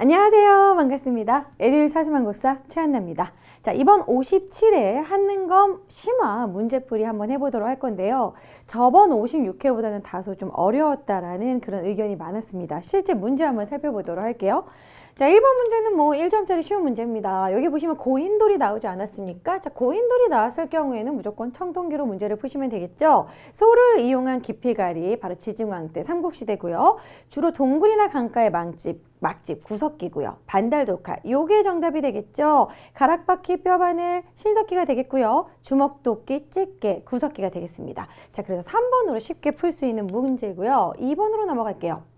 안녕하세요. 반갑습니다. 에듀윌 사슴한국사 최한나입니다. 자, 이번 57회 한능검 심화 문제풀이 한번 해보도록 할 건데요. 저번 56회보다는 다소 좀 어려웠다라는 그런 의견이 많았습니다. 실제 문제 한번 살펴보도록 할게요. 자, 1번 문제는 뭐 1점짜리 쉬운 문제입니다. 여기 보시면 고인돌이 나오지 않았습니까? 자, 고인돌이 나왔을 경우에는 무조건 청동기로 문제를 푸시면 되겠죠. 소를 이용한 기피갈이 바로 지증왕 때 삼국시대고요. 주로 동굴이나 강가의 막집, 구석기고요. 반달돌칼, 요게 정답이 되겠죠. 가락바퀴, 뼈바늘, 신석기가 되겠고요. 주먹도끼, 찌개, 구석기가 되겠습니다. 자, 그래서 3번으로 쉽게 풀 수 있는 문제고요. 2번으로 넘어갈게요.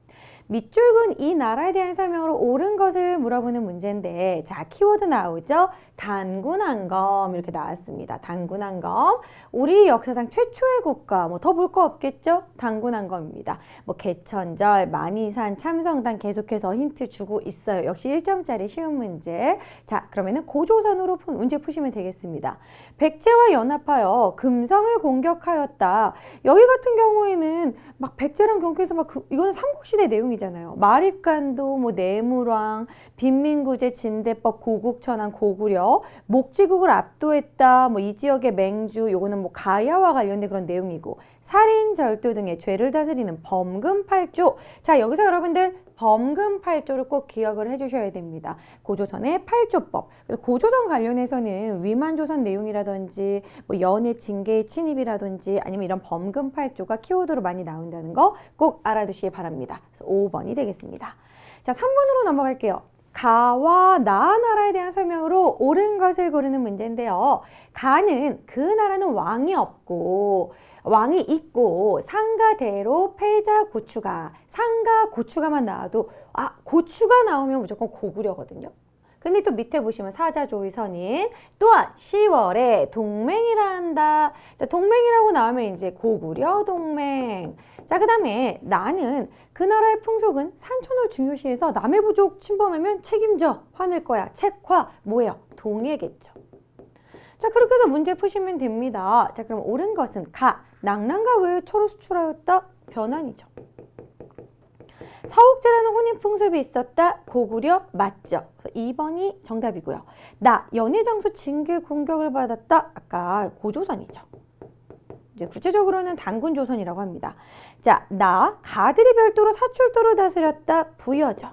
밑줄근 이 나라에 대한 설명으로 옳은 것을 물어보는 문제인데, 자, 키워드 나오죠? 단군한검 이렇게 나왔습니다. 단군한검. 우리 역사상 최초의 국가, 뭐 더 볼 거 없겠죠? 단군한검입니다. 뭐 개천절, 만이산, 참성단 계속해서 힌트 주고 있어요. 역시 1점짜리 쉬운 문제. 자, 그러면은 고조선으로 문제 푸시면 되겠습니다. 백제와 연합하여 금성을 공격하였다. 여기 같은 경우에는 막 백제랑 경계에서 이거는 삼국시대 내용이잖아요. 마립간도, 뭐 내물왕, 빈민구제, 진대법, 고국천왕, 고구려, 목지국을 압도했다. 뭐 이 지역의 맹주, 요거는 뭐 가야와 관련된 그런 내용이고, 살인, 절도 등의 죄를 다스리는 범금팔조. 자, 여기서 여러분들 범금팔조를 꼭 기억을 해주셔야 됩니다. 고조선의 팔조법. 그래서 고조선 관련해서는 위만조선 내용이라든지 뭐 연해 징계의 침입이라든지 아니면 이런 범금팔조가 키워드로 많이 나온다는 거 꼭 알아두시기 바랍니다. 그래서 5번이 되겠습니다. 자, 3번으로 넘어갈게요. 가와 나 나라에 대한 설명으로 옳은 것을 고르는 문제인데요. 가는 그 나라는 왕이 없고 왕이 있고 상가대로 패자 고추가, 상가 고추가만 나와도 고추가 나오면 무조건 고구려거든요. 근데 또 밑에 보시면 사자조의 선인, 또한 10월에 동맹이라 한다. 자, 동맹이라고 나오면 이제 고구려 동맹. 자, 그 다음에 나는 그 나라의 풍속은 산천을 중요시해서 남의 부족 침범하면 책임져 화낼 거야. 책화 뭐예요? 동해겠죠. 자, 그렇게 해서 문제 푸시면 됩니다. 자, 그럼 옳은 것은 낙랑과 외에 초로 수출하였다. 변환이죠. 사옥제라는 혼인 풍습이 있었다. 고구려 맞죠. 2번이 정답이고요. 연해장수 징계 공격을 받았다. 아까 고조선이죠. 이제 구체적으로는 단군조선이라고 합니다. 자, 가들이 별도로 사출도를 다스렸다. 부여죠.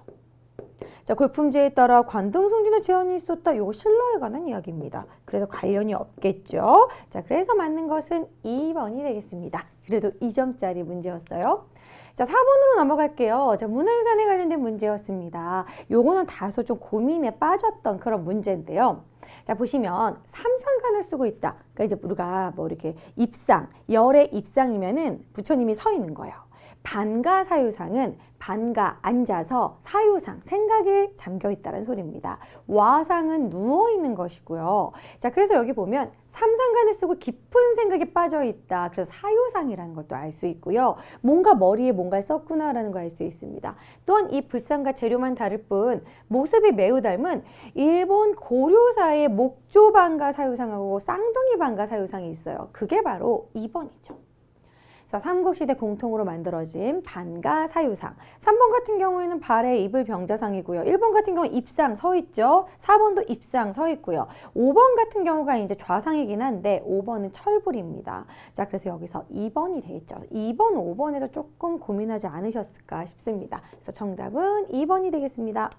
자, 골품제에 따라 관동승진의 제한이 있었다. 이거 신라에 관한 이야기입니다. 그래서 관련이 없겠죠. 자, 그래서 맞는 것은 2번이 되겠습니다. 그래도 2점짜리 문제였어요. 자, 4번으로 넘어갈게요. 자, 문화유산에 관련된 문제였습니다. 요거는 다소 좀 고민에 빠졌던 그런 문제인데요. 자, 보시면 삼상간을 쓰고 있다. 그러니까 이제 우리가 뭐 이렇게 입상, 열의 입상이면은 부처님이 서 있는 거예요. 반가 사유상은 반가 앉아서, 사유상 생각에 잠겨 있다는 소리입니다. 와상은 누워 있는 것이고요. 자, 그래서 여기 보면 삼상간을 쓰고 깊은 생각에 빠져 있다. 그래서 사유상이라는 것도 알 수 있고요. 뭔가 머리에 뭔가를 썼구나라는 걸 알 수 있습니다. 또한 이 불상과 재료만 다를 뿐 모습이 매우 닮은 일본 고려사의 목조 반가 사유상하고 쌍둥이 반가 사유상이 있어요. 그게 바로 2번이죠. 삼국시대 공통으로 만들어진 반가 사유상. 3번 같은 경우에는 발에 입을 병자상이고요. 1번 같은 경우는 입상 서 있죠. 4번도 입상 서 있고요. 5번 같은 경우가 이제 좌상이긴 한데 5번은 철불입니다. 자, 그래서 여기서 2번이 되겠죠. 2번, 5번에서 조금 고민하지 않으셨을까 싶습니다. 그래서 정답은 2번이 되겠습니다.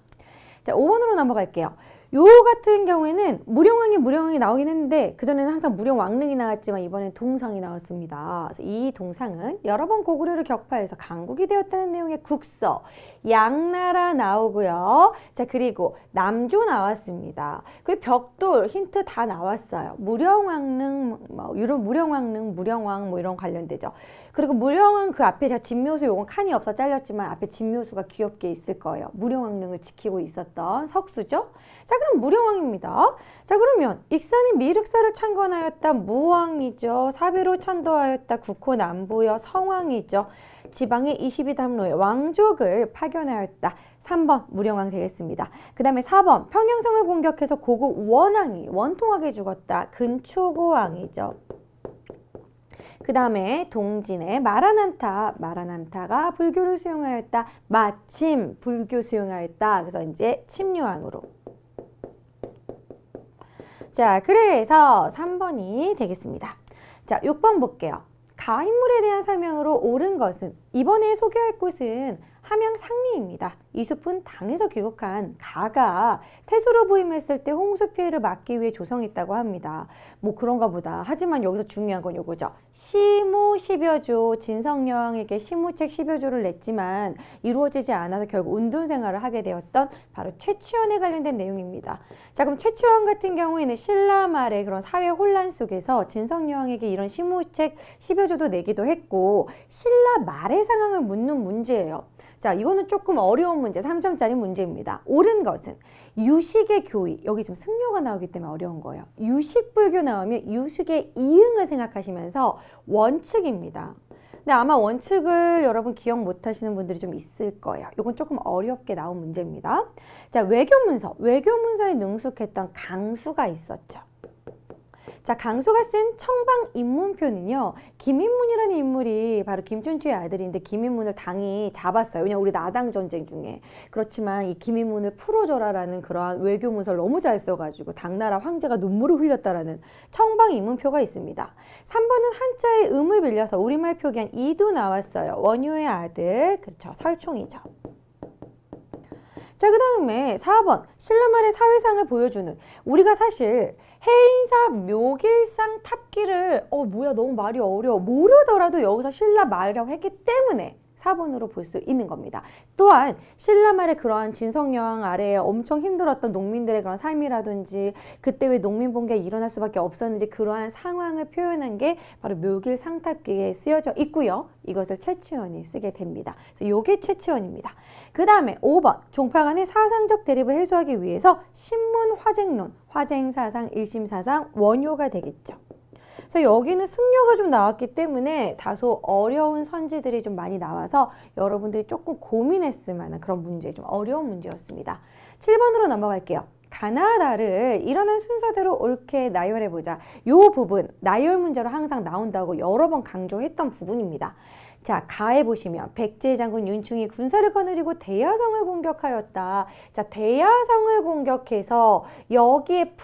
자, 5번으로 넘어갈게요. 요 같은 경우에는 무령왕이 나오긴 했는데 그전에는 항상 무령왕릉이 나왔지만 이번엔 동상이 나왔습니다. 그래서 이 동상은 여러 번 고구려를 격파해서 강국이 되었다는 내용의 국서, 양나라 나오고요. 자, 그리고 남조 나왔습니다. 그리고 벽돌 힌트 다 나왔어요. 무령왕릉, 무령왕 뭐 이런 관련되죠. 그리고 무령왕 그 앞에 진묘수, 요건 칸이 없어 잘렸지만 앞에 진묘수가 귀엽게 있을 거예요. 무령왕릉을 지키고 있었던 석수죠. 자, 그럼 무령왕입니다. 자, 그러면 익산이 미륵사를 창건하였다. 무왕이죠. 사비로 천도하였다. 국호 남부여 성왕이죠. 지방의 22담로의 왕족을 파견하였다. 3번 무령왕 되겠습니다. 그 다음에 4번 평양성을 공격해서 고국 원왕이 원통하게 죽었다. 근초고왕이죠. 그 다음에 동진의 마라난타가 불교를 수용하였다. 마침 불교 수용하였다. 그래서 이제 침유왕으로. 자, 그래서 3번이 되겠습니다. 자, 6번 볼게요. 가인물에 대한 설명으로 옳은 것은 이번에 소개할 곳은 함양 상리입니다. 이 숲은 당에서 귀국한 가가 태수로 부임했을 때 홍수 피해를 막기 위해 조성했다고 합니다. 뭐 그런가 보다. 하지만 여기서 중요한 건 요거죠. 시무 10여조, 진성여왕에게 시무책 10여조를 냈지만 이루어지지 않아서 결국 운둔 생활을 하게 되었던 바로 최치원에 관련된 내용입니다. 자, 그럼 최치원 같은 경우에는 신라 말의 그런 사회 혼란 속에서 진성여왕에게 이런 시무책 10여조도 내기도 했고 신라 말의 상황을 묻는 문제예요. 자, 이거는 조금 어려운 문제, 3점짜리 문제입니다. 옳은 것은 유식의 교의, 여기 지금 승려가 나오기 때문에 어려운 거예요. 유식불교 나오면 유식의 이응을 생각하시면서 원칙입니다. 근데 아마 원칙을 여러분 기억 못 하시는 분들이 좀 있을 거예요. 이건 조금 어렵게 나온 문제입니다. 자, 외교문서에 능숙했던 강수가 있었죠. 자, 강수가 쓴 청방 입문표는요. 김인문이라는 인물이 바로 김춘추의 아들인데 김인문을 당이 잡았어요. 왜냐면 우리 나당 전쟁 중에. 그렇지만 이 김인문을 풀어줘라라는 그러한 외교 문서를 너무 잘 써가지고 당나라 황제가 눈물을 흘렸다라는 청방 입문표가 있습니다. 3번은 한자의 음을 빌려서 우리말 표기한 이도 나왔어요. 원효의 아들, 그렇죠. 설총이죠. 자, 그 다음에 4번 신라말의 사회상을 보여주는 우리가 사실 해인사 묘길상 탑기를 뭐야 너무 말이 어려워 모르더라도 여기서 신라말이라고 했기 때문에 4번으로 볼 수 있는 겁니다. 또한 신라말의 그러한 진성여왕 아래에 엄청 힘들었던 농민들의 그런 삶이라든지 그때 왜 농민봉기가 일어날 수밖에 없었는지 그러한 상황을 표현한 게 바로 묘길 상탑기에 쓰여져 있고요. 이것을 최치원이 쓰게 됩니다. 그래서 이게 최치원입니다. 그 다음에 5번 종파 간의 사상적 대립을 해소하기 위해서 신문 화쟁론, 화쟁사상, 일심사상, 원효가 되겠죠. 그래서 여기는 승려가 좀 나왔기 때문에 다소 어려운 선지들이 좀 많이 나와서 여러분들이 조금 고민했을 만한 그런 문제, 좀 어려운 문제였습니다. 7번으로 넘어갈게요. 가나다를 일어난 순서대로 옳게 나열해보자. 이 부분 나열 문제로 항상 나온다고 여러 번 강조했던 부분입니다. 자, 가에 보시면 백제 장군 윤충이 군사를 거느리고 대야성을 공격하였다. 자, 대야성을 공격해서 여기에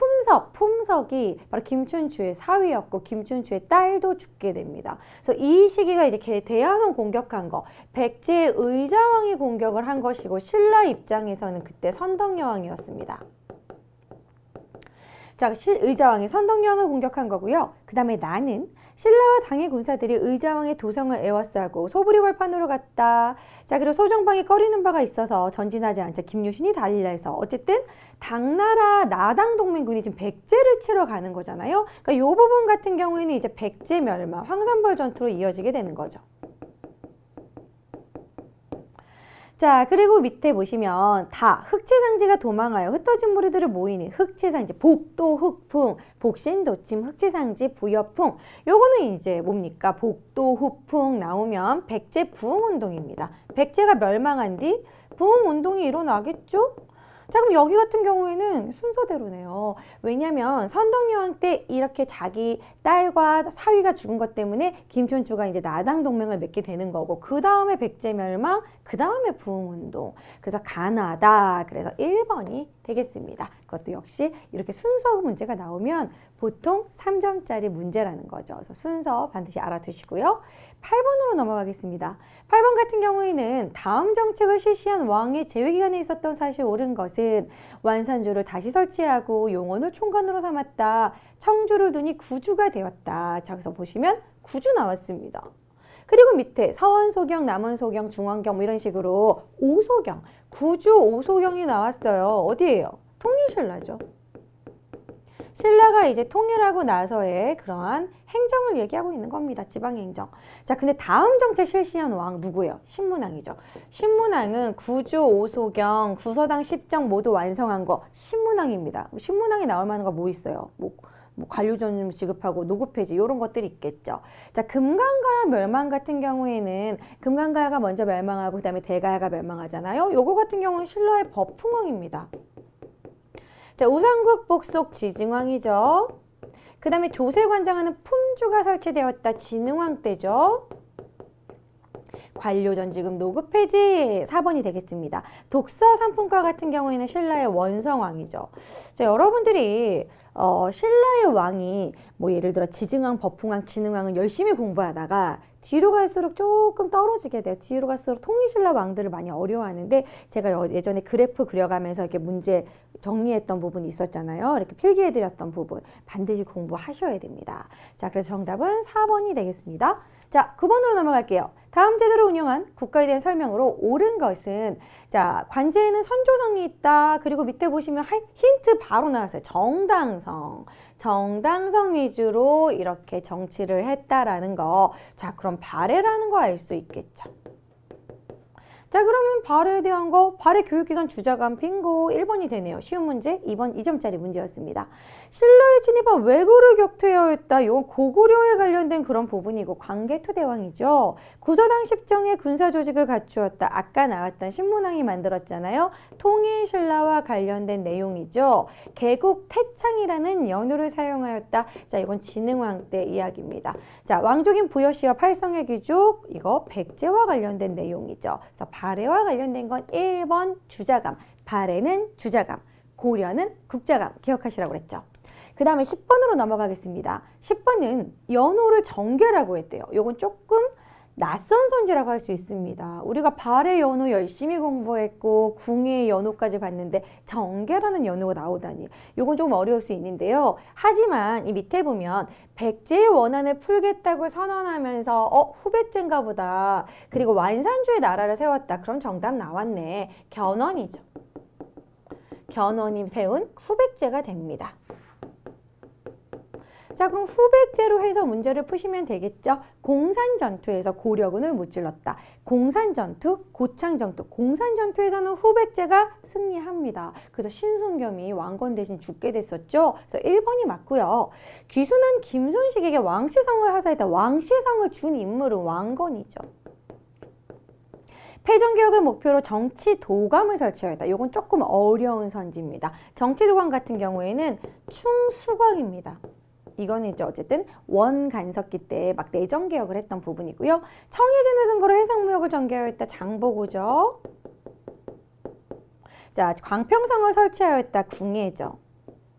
품석이 바로 김춘추의 사위였고 김춘추의 딸도 죽게 됩니다. 그래서 이 시기가 이제 대야성 공격한 거, 백제의 의자왕이 공격을 한 것이고 신라 입장에서는 그때 선덕여왕이었습니다. 자, 의자왕이 선덕여왕을 공격한 거고요. 그 다음에 나는 신라와 당의 군사들이 의자왕의 도성을 에워싸고 소부리월판으로 갔다. 자, 그리고 소정방이 꺼리는 바가 있어서 전진하지 않자 김유신이 달리해서 어쨌든 당나라 나당 동맹군이 지금 백제를 치러 가는 거잖아요. 그러니까 이 부분 같은 경우에는 이제 백제 멸망, 황산벌 전투로 이어지게 되는 거죠. 자, 그리고 밑에 보시면 다 흑치상지가 도망하여 흩어진 무리들을 모이는 흑치상지, 복도, 흑풍, 복신도침, 흑치상지, 부여풍. 요거는 이제 뭡니까? 복도, 흑풍 나오면 백제 부흥운동입니다. 백제가 멸망한 뒤 부흥운동이 일어나겠죠? 자, 그럼 여기 같은 경우에는 순서대로네요. 왜냐면 선덕여왕 때 이렇게 자기 딸과 사위가 죽은 것 때문에 김춘추가 이제 나당 동맹을 맺게 되는 거고 그 다음에 백제 멸망, 그 다음에 부흥운동. 그래서 가나다. 그래서 1번이 되겠습니다. 그것도 역시 이렇게 순서 문제가 나오면 보통 3점짜리 문제라는 거죠. 그래서 순서 반드시 알아두시고요. 8번으로 넘어가겠습니다. 8번 같은 경우에는 다음 정책을 실시한 왕의 재위기간에 있었던 사실 옳은 것은 완산주를 다시 설치하고 용원을 총관으로 삼았다. 청주를 두니 구주가 되었다. 자, 그래서 보시면 구주 나왔습니다. 그리고 밑에 서원소경, 남원소경, 중원경 뭐 이런 식으로 오소경, 구주 오소경이 나왔어요. 어디예요? 통일신라죠. 신라가 이제 통일하고 나서의 그러한 행정을 얘기하고 있는 겁니다. 지방행정. 자, 근데 다음 정책 실시한 왕 누구예요? 신문왕이죠. 신문왕은 구주, 오소경, 구서당, 십정 모두 완성한 거 신문왕입니다. 신문왕이 나올 만한 거 뭐 있어요? 뭐 관료전 지급하고 노구 폐지 이런 것들이 있겠죠. 자, 금강가야 멸망 같은 경우에는 금강가야가 먼저 멸망하고 그 다음에 대가야가 멸망하잖아요. 요거 같은 경우는 신라의 법풍왕입니다. 자, 우상국 복속 지증왕이죠. 그 다음에 조세관장하는 품주가 설치되었다. 진흥왕 때죠. 관료전지금 노급 폐지 4번이 되겠습니다. 독서 상품과 같은 경우에는 신라의 원성왕이죠. 자, 여러분들이 신라의 왕이 뭐 예를 들어 지증왕, 법흥왕, 진흥왕은 열심히 공부하다가 뒤로 갈수록 조금 떨어지게 돼요. 뒤로 갈수록 통일신라 왕들을 많이 어려워하는데 제가 예전에 그래프 그려가면서 이렇게 문제 정리했던 부분이 있었잖아요. 이렇게 필기해드렸던 부분 반드시 공부하셔야 됩니다. 자, 그래서 정답은 4번이 되겠습니다. 자, 9번으로 넘어갈게요. 다음 제도를 운영한 국가에 대한 설명으로 옳은 것은 자, 관제에는 선조성이 있다. 그리고 밑에 보시면 힌트 바로 나왔어요. 정당성. 정당성 위주로 이렇게 정치를 했다라는 거. 자, 그럼 발해라는 거 알 수 있겠죠. 자, 그러면 발해에 대한 거, 발해 교육기관 주자감 빙고 1번이 되네요. 쉬운 문제, 2번 2점짜리 문제였습니다. 신라에 진입한 왜구를 격퇴하였다. 이건 고구려에 관련된 그런 부분이고 광개토대왕이죠. 구서당 십정의 군사조직을 갖추었다. 아까 나왔던 신문왕이 만들었잖아요. 통일신라와 관련된 내용이죠. 개국 태창이라는 연호를 사용하였다. 자, 이건 진흥왕 때 이야기입니다. 자, 왕족인 부여씨와 팔성의 귀족, 이거 백제와 관련된 내용이죠. 그래서 발해와 관련된 건 1번 주자감, 발해는 주자감, 고려는 국자감 기억하시라고 그랬죠. 그 다음에 10번으로 넘어가겠습니다. 10번은 연호를 정계라고 했대요. 요건 조금 낯선 손지라고 할 수 있습니다. 우리가 발해 연호 열심히 공부했고 궁의 연호까지 봤는데 정계라는 연호가 나오다니 요건 조금 어려울 수 있는데요. 하지만 이 밑에 보면 백제의 원한을 풀겠다고 선언하면서 후백제인가 보다. 그리고 완산주의 나라를 세웠다. 그럼 정답 나왔네. 견훤이죠. 견훤이 세운 후백제가 됩니다. 자, 그럼 후백제로 해서 문제를 푸시면 되겠죠. 공산전투에서 고려군을 무찔렀다. 공산전투, 고창전투. 공산전투에서는 후백제가 승리합니다. 그래서 신순겸이 왕건 대신 죽게 됐었죠. 그래서 1번이 맞고요. 귀순한 김순식에게 왕시성을 하사했다. 왕시성을 준 인물은 왕건이죠. 패전개혁을 목표로 정치도감을 설치하였다. 이건 조금 어려운 선지입니다. 정치도감 같은 경우에는 충수광입니다. 이거는 이제 어쨌든 원간섭기 때 막 내정개혁을 했던 부분이고요. 청해진을 근거로 해상무역을 전개하였다. 장보고죠. 자, 광평성을 설치하였다. 궁예죠.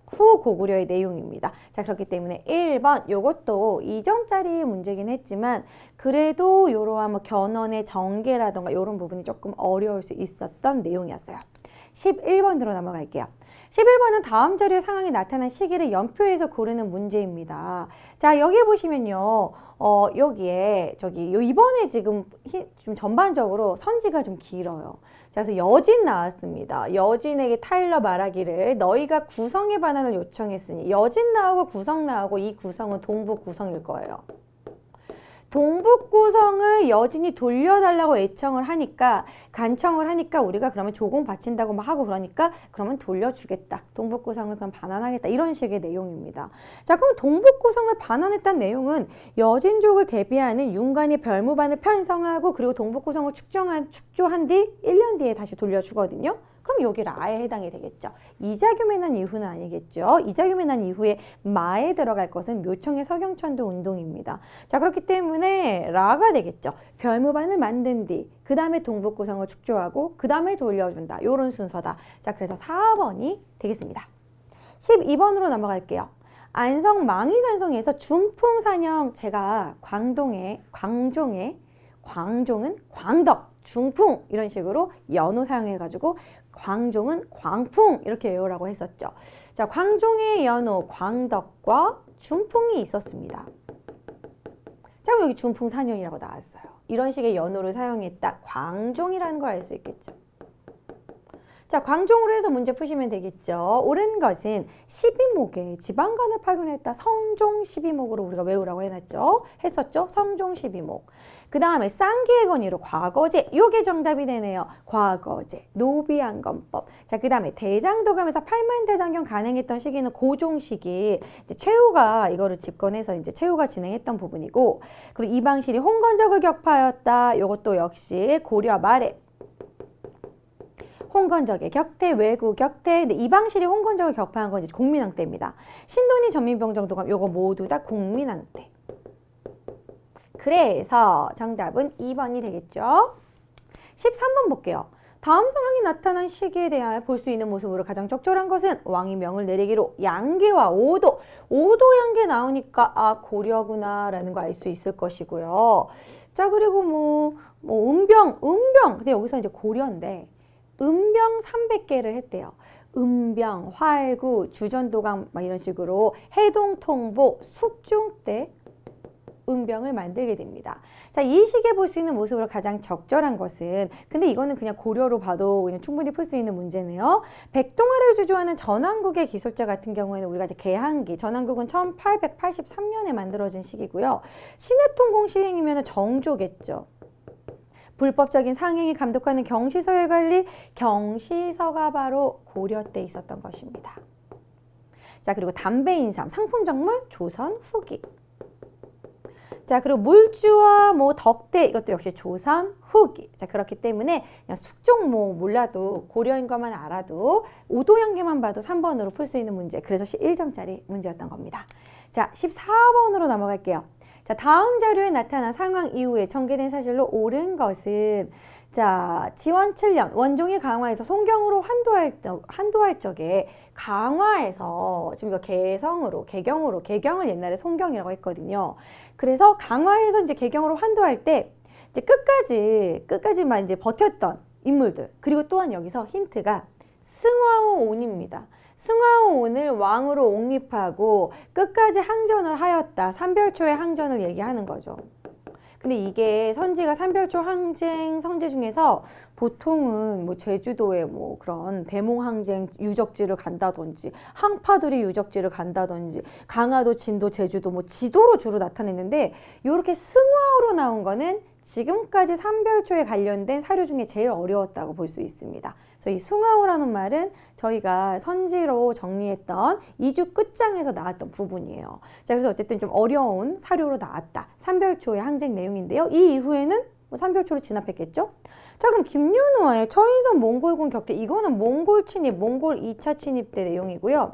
후 고구려의 내용입니다. 자, 그렇기 때문에 1번 요것도 2점짜리 문제긴 했지만 그래도 이러한 뭐 견훤의 정계라던가 이런 부분이 조금 어려울 수 있었던 내용이었어요. 11번으로 넘어갈게요. 11번은 다음 자료의 상황이 나타난 시기를 연표해서 고르는 문제입니다. 자, 여기 보시면요. 여기에 이번에 지금 좀 전반적으로 선지가 좀 길어요. 자, 그래서 여진 나왔습니다. 여진에게 타일러 말하기를 너희가 구성의 반환을 요청했으니 여진 나오고 구성 나오고 이 구성은 동북 구성일 거예요. 동북 구성을 여진이 돌려달라고 간청을 하니까 우리가 그러면 조공 바친다고 막 하고 그러니까 그러면 돌려주겠다. 동북 구성을 그럼 반환하겠다. 이런 식의 내용입니다. 자, 그럼 동북 구성을 반환했다는 내용은 여진족을 대비하는 윤관이 별무반을 편성하고 그리고 동북 구성을 축조한 뒤 1년 뒤에 다시 돌려주거든요. 그럼 여기를 아에 해당이 되겠죠. 이자교에 난 이후는 아니겠죠. 이자교에 난 이후에 마에 들어갈 것은 묘청의 서경천도 운동입니다. 자, 그렇기 때문에 라가 되겠죠. 별무반을 만든 뒤 그 다음에 동북구성을 축조하고 그 다음에 돌려준다. 요런 순서다. 자, 그래서 4번이 되겠습니다. 12번으로 넘어갈게요. 안성 망이산성에서 중풍산영, 제가 광종은 광덕, 중풍 이런 식으로 연호 사용해가지고 광종은 광풍 이렇게 외우라고 했었죠. 자, 광종의 연호 광덕과 중풍이 있었습니다. 자, 그럼 여기 중풍산연이라고 나왔어요. 이런 식의 연호를 사용했다. 광종이라는 걸 알 수 있겠죠. 자, 광종으로 해서 문제 푸시면 되겠죠. 옳은 것은 12목에 지방간을 파견했다. 성종 12목으로 우리가 외우라고 했었죠. 성종 12목. 그 다음에 쌍기의 건의로 과거제. 요게 정답이 되네요. 과거제. 노비안건법. 자, 그 다음에 대장도감에서 8만 대장경 간행했던 시기는 고종 시기. 이제 최후가 이거를 집권해서 이제 최후가 진행했던 부분이고, 그리고 이방실이 홍건적을 격파하였다. 요것도 역시 고려 말에 홍건적의 격퇴, 왜구 격퇴. 근데 이방실이 홍건적을 격파한 건 이제 공민왕 때입니다. 신돈이 전민병정도감 요거 모두 다 공민왕 때. 그래서 정답은 2번이 되겠죠. 13번 볼게요. 다음 상황이 나타난 시기에 대하여 볼 수 있는 모습으로 가장 적절한 것은 왕이 명을 내리기로 양계와 오도, 오도 양계 나오니까 아 고려구나 라는 거 알 수 있을 것이고요. 자 그리고 뭐 은병 근데 여기서 이제 고려인데 은병 300개를 했대요. 은병, 활구, 주전도강 막 이런 식으로 해동통보, 숙중 때 은병을 만들게 됩니다. 자, 이 시기에 볼 수 있는 모습으로 가장 적절한 것은 근데 이거는 그냥 고려로 봐도 그냥 충분히 풀 수 있는 문제네요. 백동아를 주조하는 전왕국의 기술자 같은 경우에는 우리가 이제 개항기, 전왕국은 1883년에 만들어진 시기고요. 신해통공 시행이면 정조겠죠. 불법적인 상행위 감독하는 경시서의 관리, 경시서가 바로 고려 때 있었던 것입니다. 자, 그리고 담배 인삼, 상품 정물, 조선 후기. 자, 그리고 물주와 뭐 덕대 이것도 역시 조선 후기. 자, 그렇기 때문에 그냥 숙종 뭐 몰라도 고려인 것만 알아도 오도양계만 봐도 3번으로 풀 수 있는 문제. 그래서 1점짜리 문제였던 겁니다. 자, 14번으로 넘어갈게요. 자, 다음 자료에 나타난 상황 이후에 전개된 사실로 옳은 것은 자, 지원 7년 원종이 강화해서 송경으로 한도할 적에 강화해서 지금 이거 개경을 옛날에 송경이라고 했거든요. 그래서 강화해서 이제 개경으로 환도할 때 이제 끝까지만 이제 버텼던 인물들. 그리고 또한 여기서 힌트가 승화호온입니다. 승화호온을 왕으로 옹립하고 끝까지 항전을 하였다. 삼별초의 항전을 얘기하는 거죠. 근데 이게 선지가 삼별초 항쟁 성제 중에서 보통은 뭐 제주도에 뭐 그런 대몽항쟁 유적지를 간다든지 항파두리 유적지를 간다든지 강화도, 진도, 제주도 뭐 지도로 주로 나타냈는데 이렇게 승화호로 나온 거는 지금까지 삼별초에 관련된 사료 중에 제일 어려웠다고 볼 수 있습니다. 그래서 이 승화호라는 말은 저희가 선지로 정리했던 이주 끝장에서 나왔던 부분이에요. 자, 그래서 어쨌든 좀 어려운 사료로 나왔다. 삼별초의 항쟁 내용인데요. 이 이후에는 뭐 삼별초로 진압했겠죠? 자, 그럼 김윤호의 처인성 몽골군 격퇴. 이거는 몽골 침입, 몽골 2차 침입 때 내용이고요.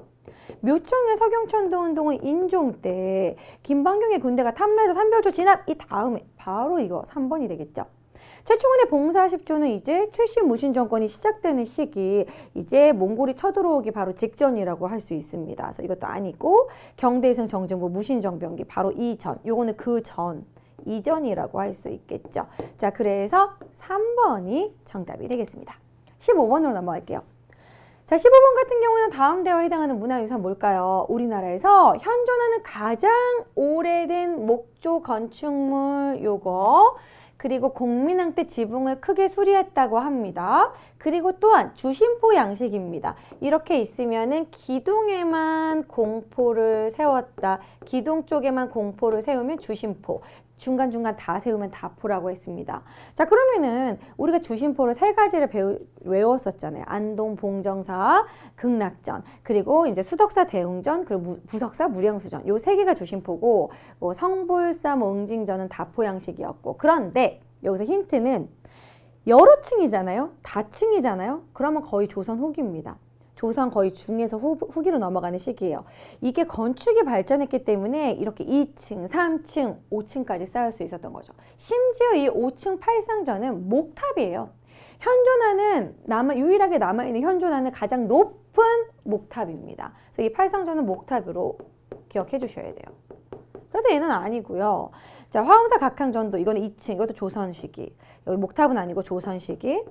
묘청의 서경천도 운동은 인종 때 김방경의 군대가 탐라해서 삼별초 진압. 이 다음에 바로 이거 3번이 되겠죠. 최충원의 봉사 10조는 이제 출신 무신 정권이 시작되는 시기, 이제 몽골이 쳐들어오기 바로 직전이라고 할 수 있습니다. 그래서 이것도 아니고 경대승 정증부 무신 정병기 바로 이전, 요거는 그 전, 이전이라고 할 수 있겠죠. 자, 그래서 3번이 정답이 되겠습니다. 15번으로 넘어갈게요. 자, 15번 같은 경우는 다음 대화에 해당하는 문화유산 뭘까요? 우리나라에서 현존하는 가장 오래된 목조 건축물 요거, 그리고 공민왕 때 지붕을 크게 수리했다고 합니다. 그리고 또한 주심포 양식입니다. 이렇게 있으면은 기둥에만 공포를 세웠다. 기둥 쪽에만 공포를 세우면 주심포. 중간중간 다 세우면 다포라고 했습니다. 자, 그러면은 우리가 주심포를 3가지를 외웠었잖아요. 안동, 봉정사, 극락전, 그리고 이제 수덕사, 대웅전, 그리고 부석사, 무량수전. 요 3개가 주심포고, 뭐 성불사, 뭐 응징전은 다포 양식이었고. 그런데 여기서 힌트는 여러 층이잖아요. 다층이잖아요. 그러면 거의 조선 후기입니다. 조선 거의 중에서 후기로 넘어가는 시기예요. 이게 건축이 발전했기 때문에 이렇게 2층, 3층, 5층까지 쌓을 수 있었던 거죠. 심지어 이 5층 팔상전은 목탑이에요. 현존하는 유일하게 남아있는 현존하는 가장 높은 목탑입니다. 그래서 이 팔상전은 목탑으로 기억해 주셔야 돼요. 그래서 얘는 아니고요. 자, 화엄사 각항전도 이거는 2층, 이것도 조선 시기. 여기 목탑은 아니고 조선 시기.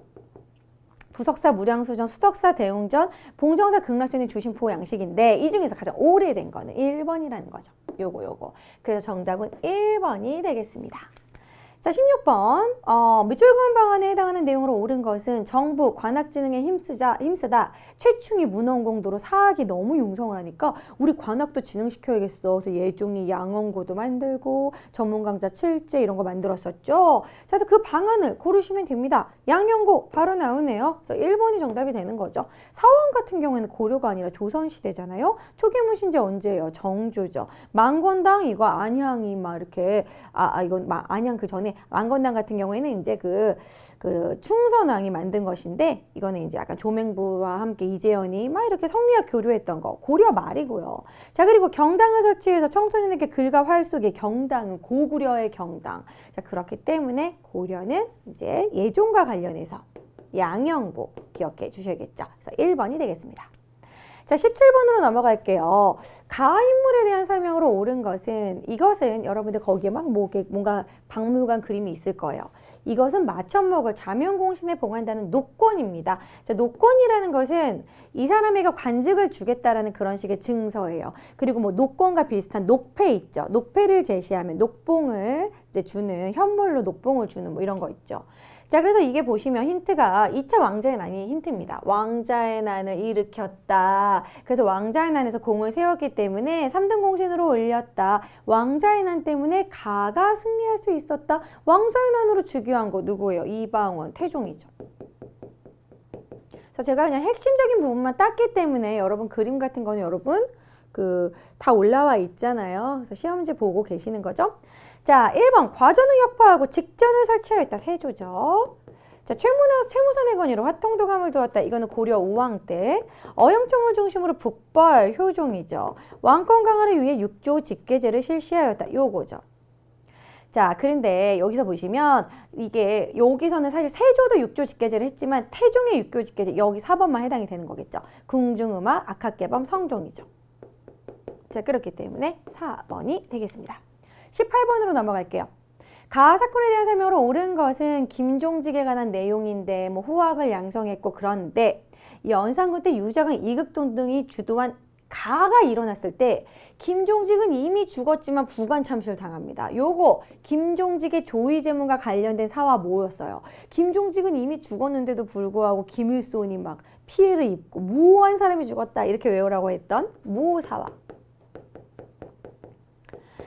부석사, 무량수전, 수덕사, 대웅전, 봉정사, 극락전이 주심포 양식인데 이 중에서 가장 오래된 거는 1번이라는 거죠. 요거. 그래서 정답은 1번이 되겠습니다. 자, 16번. 미출군 방안에 해당하는 내용으로 옳은 것은 정부, 관악진흥에 힘쓰다 최충이 문헌공도로 사학이 너무 융성을 하니까 우리 관악도 진흥시켜야겠어. 그래서 예종이 양원고도 만들고 전문강좌 7제 이런 거 만들었었죠. 자, 그래서 그 방안을 고르시면 됩니다. 양ion고 바로 나오네요. 그래서 1번이 정답이 되는 거죠. 사원 같은 경우에는 고려가 아니라 조선시대잖아요. 초기무신제 언제예요? 정조죠. 망건당 이거 안향이 막 이렇게 이건 안향 그 전에 경우에 왕건당 같은 경우에는 이제 그 충선왕이 만든 것인데 이거는 이제 약간 조맹부와 함께 이재현이 막 이렇게 성리학 교류했던 거 고려 말이고요. 자, 그리고 경당을 설치해서 청소년에게 글과 활 속에 경당은 고구려의 경당. 자, 그렇기 때문에 고려는 이제 예종과 관련해서 양형보 기억해 주셔야겠죠. 그래서 1번이 되겠습니다. 자, 17번으로 넘어갈게요. 가인물에 대한 설명으로 옳은 것은 이것은 여러분들 거기에 막 뭔가 박물관 그림이 있을 거예요. 이것은 마천목을 자명공신에 봉한다는 노권입니다. 자, 노권이라는 것은 이 사람에게 관직을 주겠다라는 그런 식의 증서예요. 그리고 뭐 노권과 비슷한 녹패 있죠. 녹패를 제시하면 녹봉을 이제 주는 현물로 녹봉을 주는 뭐 이런 거 있죠. 자, 그래서 이게 보시면 힌트가 2차 왕자의 난이 힌트입니다. 왕자의 난을 일으켰다. 그래서 왕자의 난에서 공을 세웠기 때문에 3등 공신으로 올렸다. 왕자의 난 때문에 가가 승리할 수 있었다. 왕자의 난으로 즉위한 거 누구예요? 이방원, 태종이죠. 그래서 제가 그냥 핵심적인 부분만 땄기 때문에 여러분 그림 같은 거는 여러분 다 올라와 있잖아요. 그래서 시험지 보고 계시는 거죠. 자, 1번 과전을 혁파하고 직전을 설치하였다. 세조죠. 자, 최무선의 건의로 화통도감을 두었다. 이거는 고려 우왕 때. 어영청을 중심으로 북벌 효종이죠. 왕권 강화를 위해 육조 직계제를 실시하였다. 요거죠. 자, 그런데 여기서 보시면 이게 여기서는 사실 세조도 육조 직계제를 했지만 태종의 육조 직계제 여기 4번만 해당이 되는 거겠죠. 궁중음악, 악학개범, 성종이죠. 자, 그렇기 때문에 4번이 되겠습니다. 18번으로 넘어갈게요. 가 사건에 대한 설명으로 옳은 것은 김종직에 관한 내용인데 뭐 후학을 양성했고 그런데 이 연산군 때 유자강 이극동 등이 주도한 가가 일어났을 때 김종직은 이미 죽었지만 부관 참시를 당합니다. 요거 김종직의 조의제문과 관련된 사화 뭐였어요? 김종직은 이미 죽었는데도 불구하고 김일손이 막 피해를 입고 무고한 사람이 죽었다 이렇게 외우라고 했던 모사화.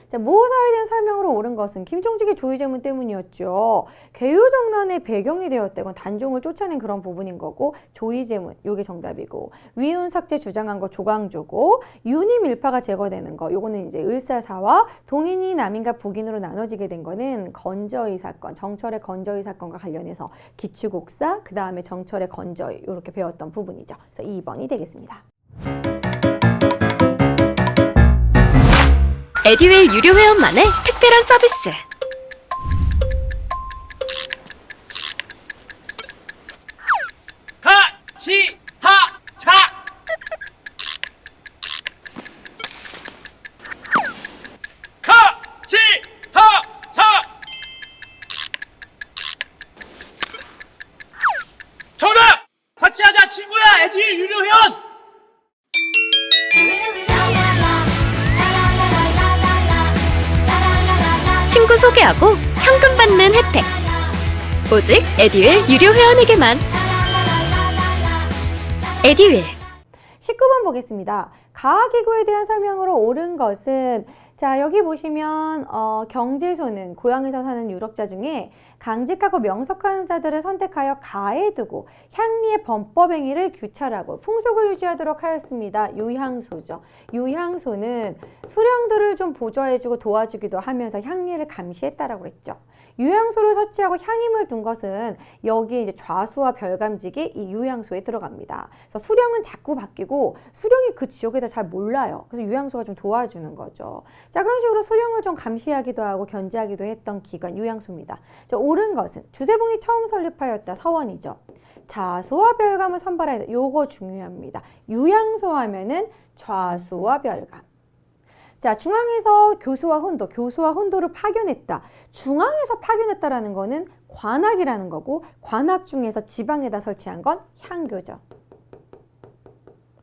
자, 모사에 대한 설명으로 옳은 것은 김종직의 조의제문 때문이었죠. 개요정난의 배경이 되었다. 이건 단종을 쫓아낸 그런 부분인 거고 조의제문 요게 정답이고 위운삭제 주장한 거 조광조고 윤희밀파가 제거되는 거 요거는 이제 을사사와 동인이 남인과 북인으로 나눠지게 된 거는 건저의 사건, 정철의 건저의 사건과 관련해서 기축옥사 그 다음에 정철의 건저의 이렇게 배웠던 부분이죠. 그래서 2번이 되겠습니다. 에듀윌 유료 회원만의 특별한 서비스. 하치하차 하치하차 정답! 같이 하자 친구야 에듀윌 유료 회원! 친구 소개하고 현금 받는 혜택. 오직 에듀윌 유료 회원에게만. 에듀윌. 19번 보겠습니다. 가학기구에 대한 설명으로 옳은 것은 자, 여기 보시면 경제소는 고향에서 사는 유럽자 중에 강직하고 명석한 자들을 선택하여 가에 두고 향리의 범법행위를 규찰하고 풍속을 유지하도록 하였습니다. 유향소죠. 유향소는 수령들을 좀 보조해주고 도와주기도 하면서 향리를 감시했다라고 그랬죠. 유향소를 설치하고 향임을 둔 것은 여기에 이제 좌수와 별감직이 이 유향소에 들어갑니다. 그래서 수령은 자꾸 바뀌고 수령이 그 지역에 대해 잘 몰라요. 그래서 유향소가 좀 도와주는 거죠. 자, 그런 식으로 수령을 좀 감시하기도 하고 견제하기도 했던 기관 유향소입니다. 자, 옳은 것은 주세봉이 처음 설립하였다. 서원이죠. 좌수와 별감을 선발하였다. 요거 중요합니다. 유향소 하면은 좌수와 별감. 자, 중앙에서 교수와 혼도를 파견했다. 중앙에서 파견했다라는 거는 관악이라는 거고 관악 중에서 지방에다 설치한 건 향교죠.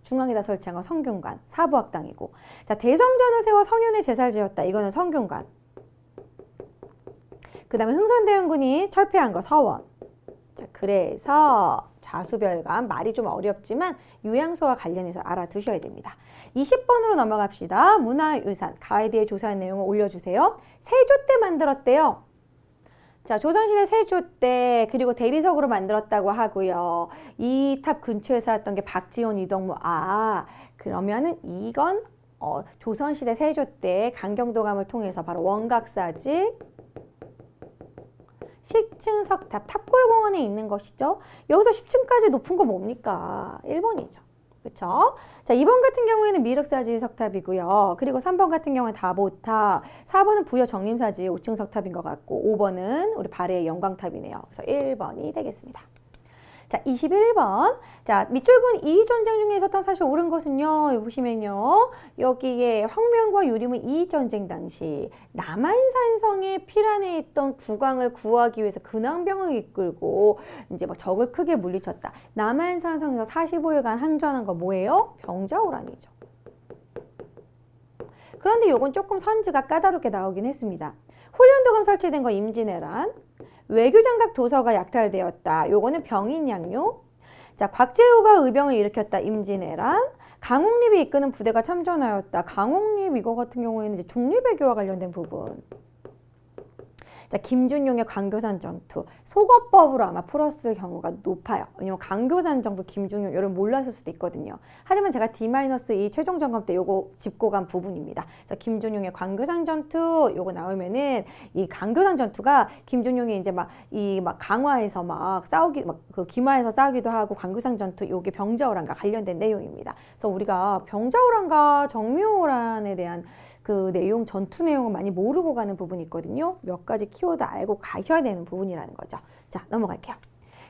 중앙에다 설치한 건 성균관, 사부학당이고. 자, 대성전을 세워 성현의 제사를 지었다. 이거는 성균관. 그 다음에 흥선대원군이 철폐한 거 서원. 자, 그래서 좌수별감 말이 좀 어렵지만 유향소와 관련해서 알아두셔야 됩니다. 20번으로 넘어갑시다. 문화유산, 가에 대해 조사한 내용을 올려주세요. 세조 때 만들었대요. 자, 조선시대 세조 때 그리고 대리석으로 만들었다고 하고요. 이 탑 근처에 살았던 게 박지원, 이동무. 아, 그러면은 이건 조선시대 세조 때 강경도감을 통해서 바로 원각사지 10층 석탑, 탑골공원에 있는 것이죠. 여기서 10층까지 높은 거 뭡니까? 1번이죠. 그렇죠? 자, 2번 같은 경우에는 미륵사지 석탑이고요. 그리고 3번 같은 경우는 다보탑, 4번은 부여 정림사지 5층 석탑인 것 같고 5번은 우리 발해의 영광탑이네요. 그래서 1번이 되겠습니다. 자, 21번. 자, 밑줄근 이익전쟁 중에 있었던 사실 옳은 것은요. 여기 보시면요. 여기에 황명과 유림은 이익전쟁 당시 남한산성의 피란에 있던 국왕을 구하기 위해서 근황병을 이끌고 이제 막 적을 크게 물리쳤다. 남한산성에서 45일간 항전한 거 뭐예요? 병자호란이죠. 그런데 요건 조금 선지가 까다롭게 나오긴 했습니다. 훈련도감 설치된 거 임진왜란. 외교장각 도서가 약탈되었다. 요거는 병인양요. 자, 곽재우가 의병을 일으켰다. 임진왜란. 강홍립이 이끄는 부대가 참전하였다. 강홍립 이거 같은 경우에는 이제 중립외교와 관련된 부분. 자, 김준용의 광교산 전투. 속어법으로 아마 풀었을 경우가 높아요. 왜냐면 광교산 정도 김준용 여러분 몰랐을 수도 있거든요. 하지만 제가 D-2 최종 점검 때 요거 짚고 간 부분입니다. 그래서 김준용의 광교산 전투 요거 나오면은 이 광교산 전투가 김준용이 이제 막 강화에서 막 싸우기 그 김화에서 싸우기도 하고 광교산 전투 요게 병자호란과 관련된 내용입니다. 그래서 우리가 병자호란과 정묘호란에 대한 그 내용 전투 내용을 많이 모르고 가는 부분이 있거든요. 몇 가지 키워드 알고 가셔야 되는 부분이라는 거죠. 자, 넘어갈게요.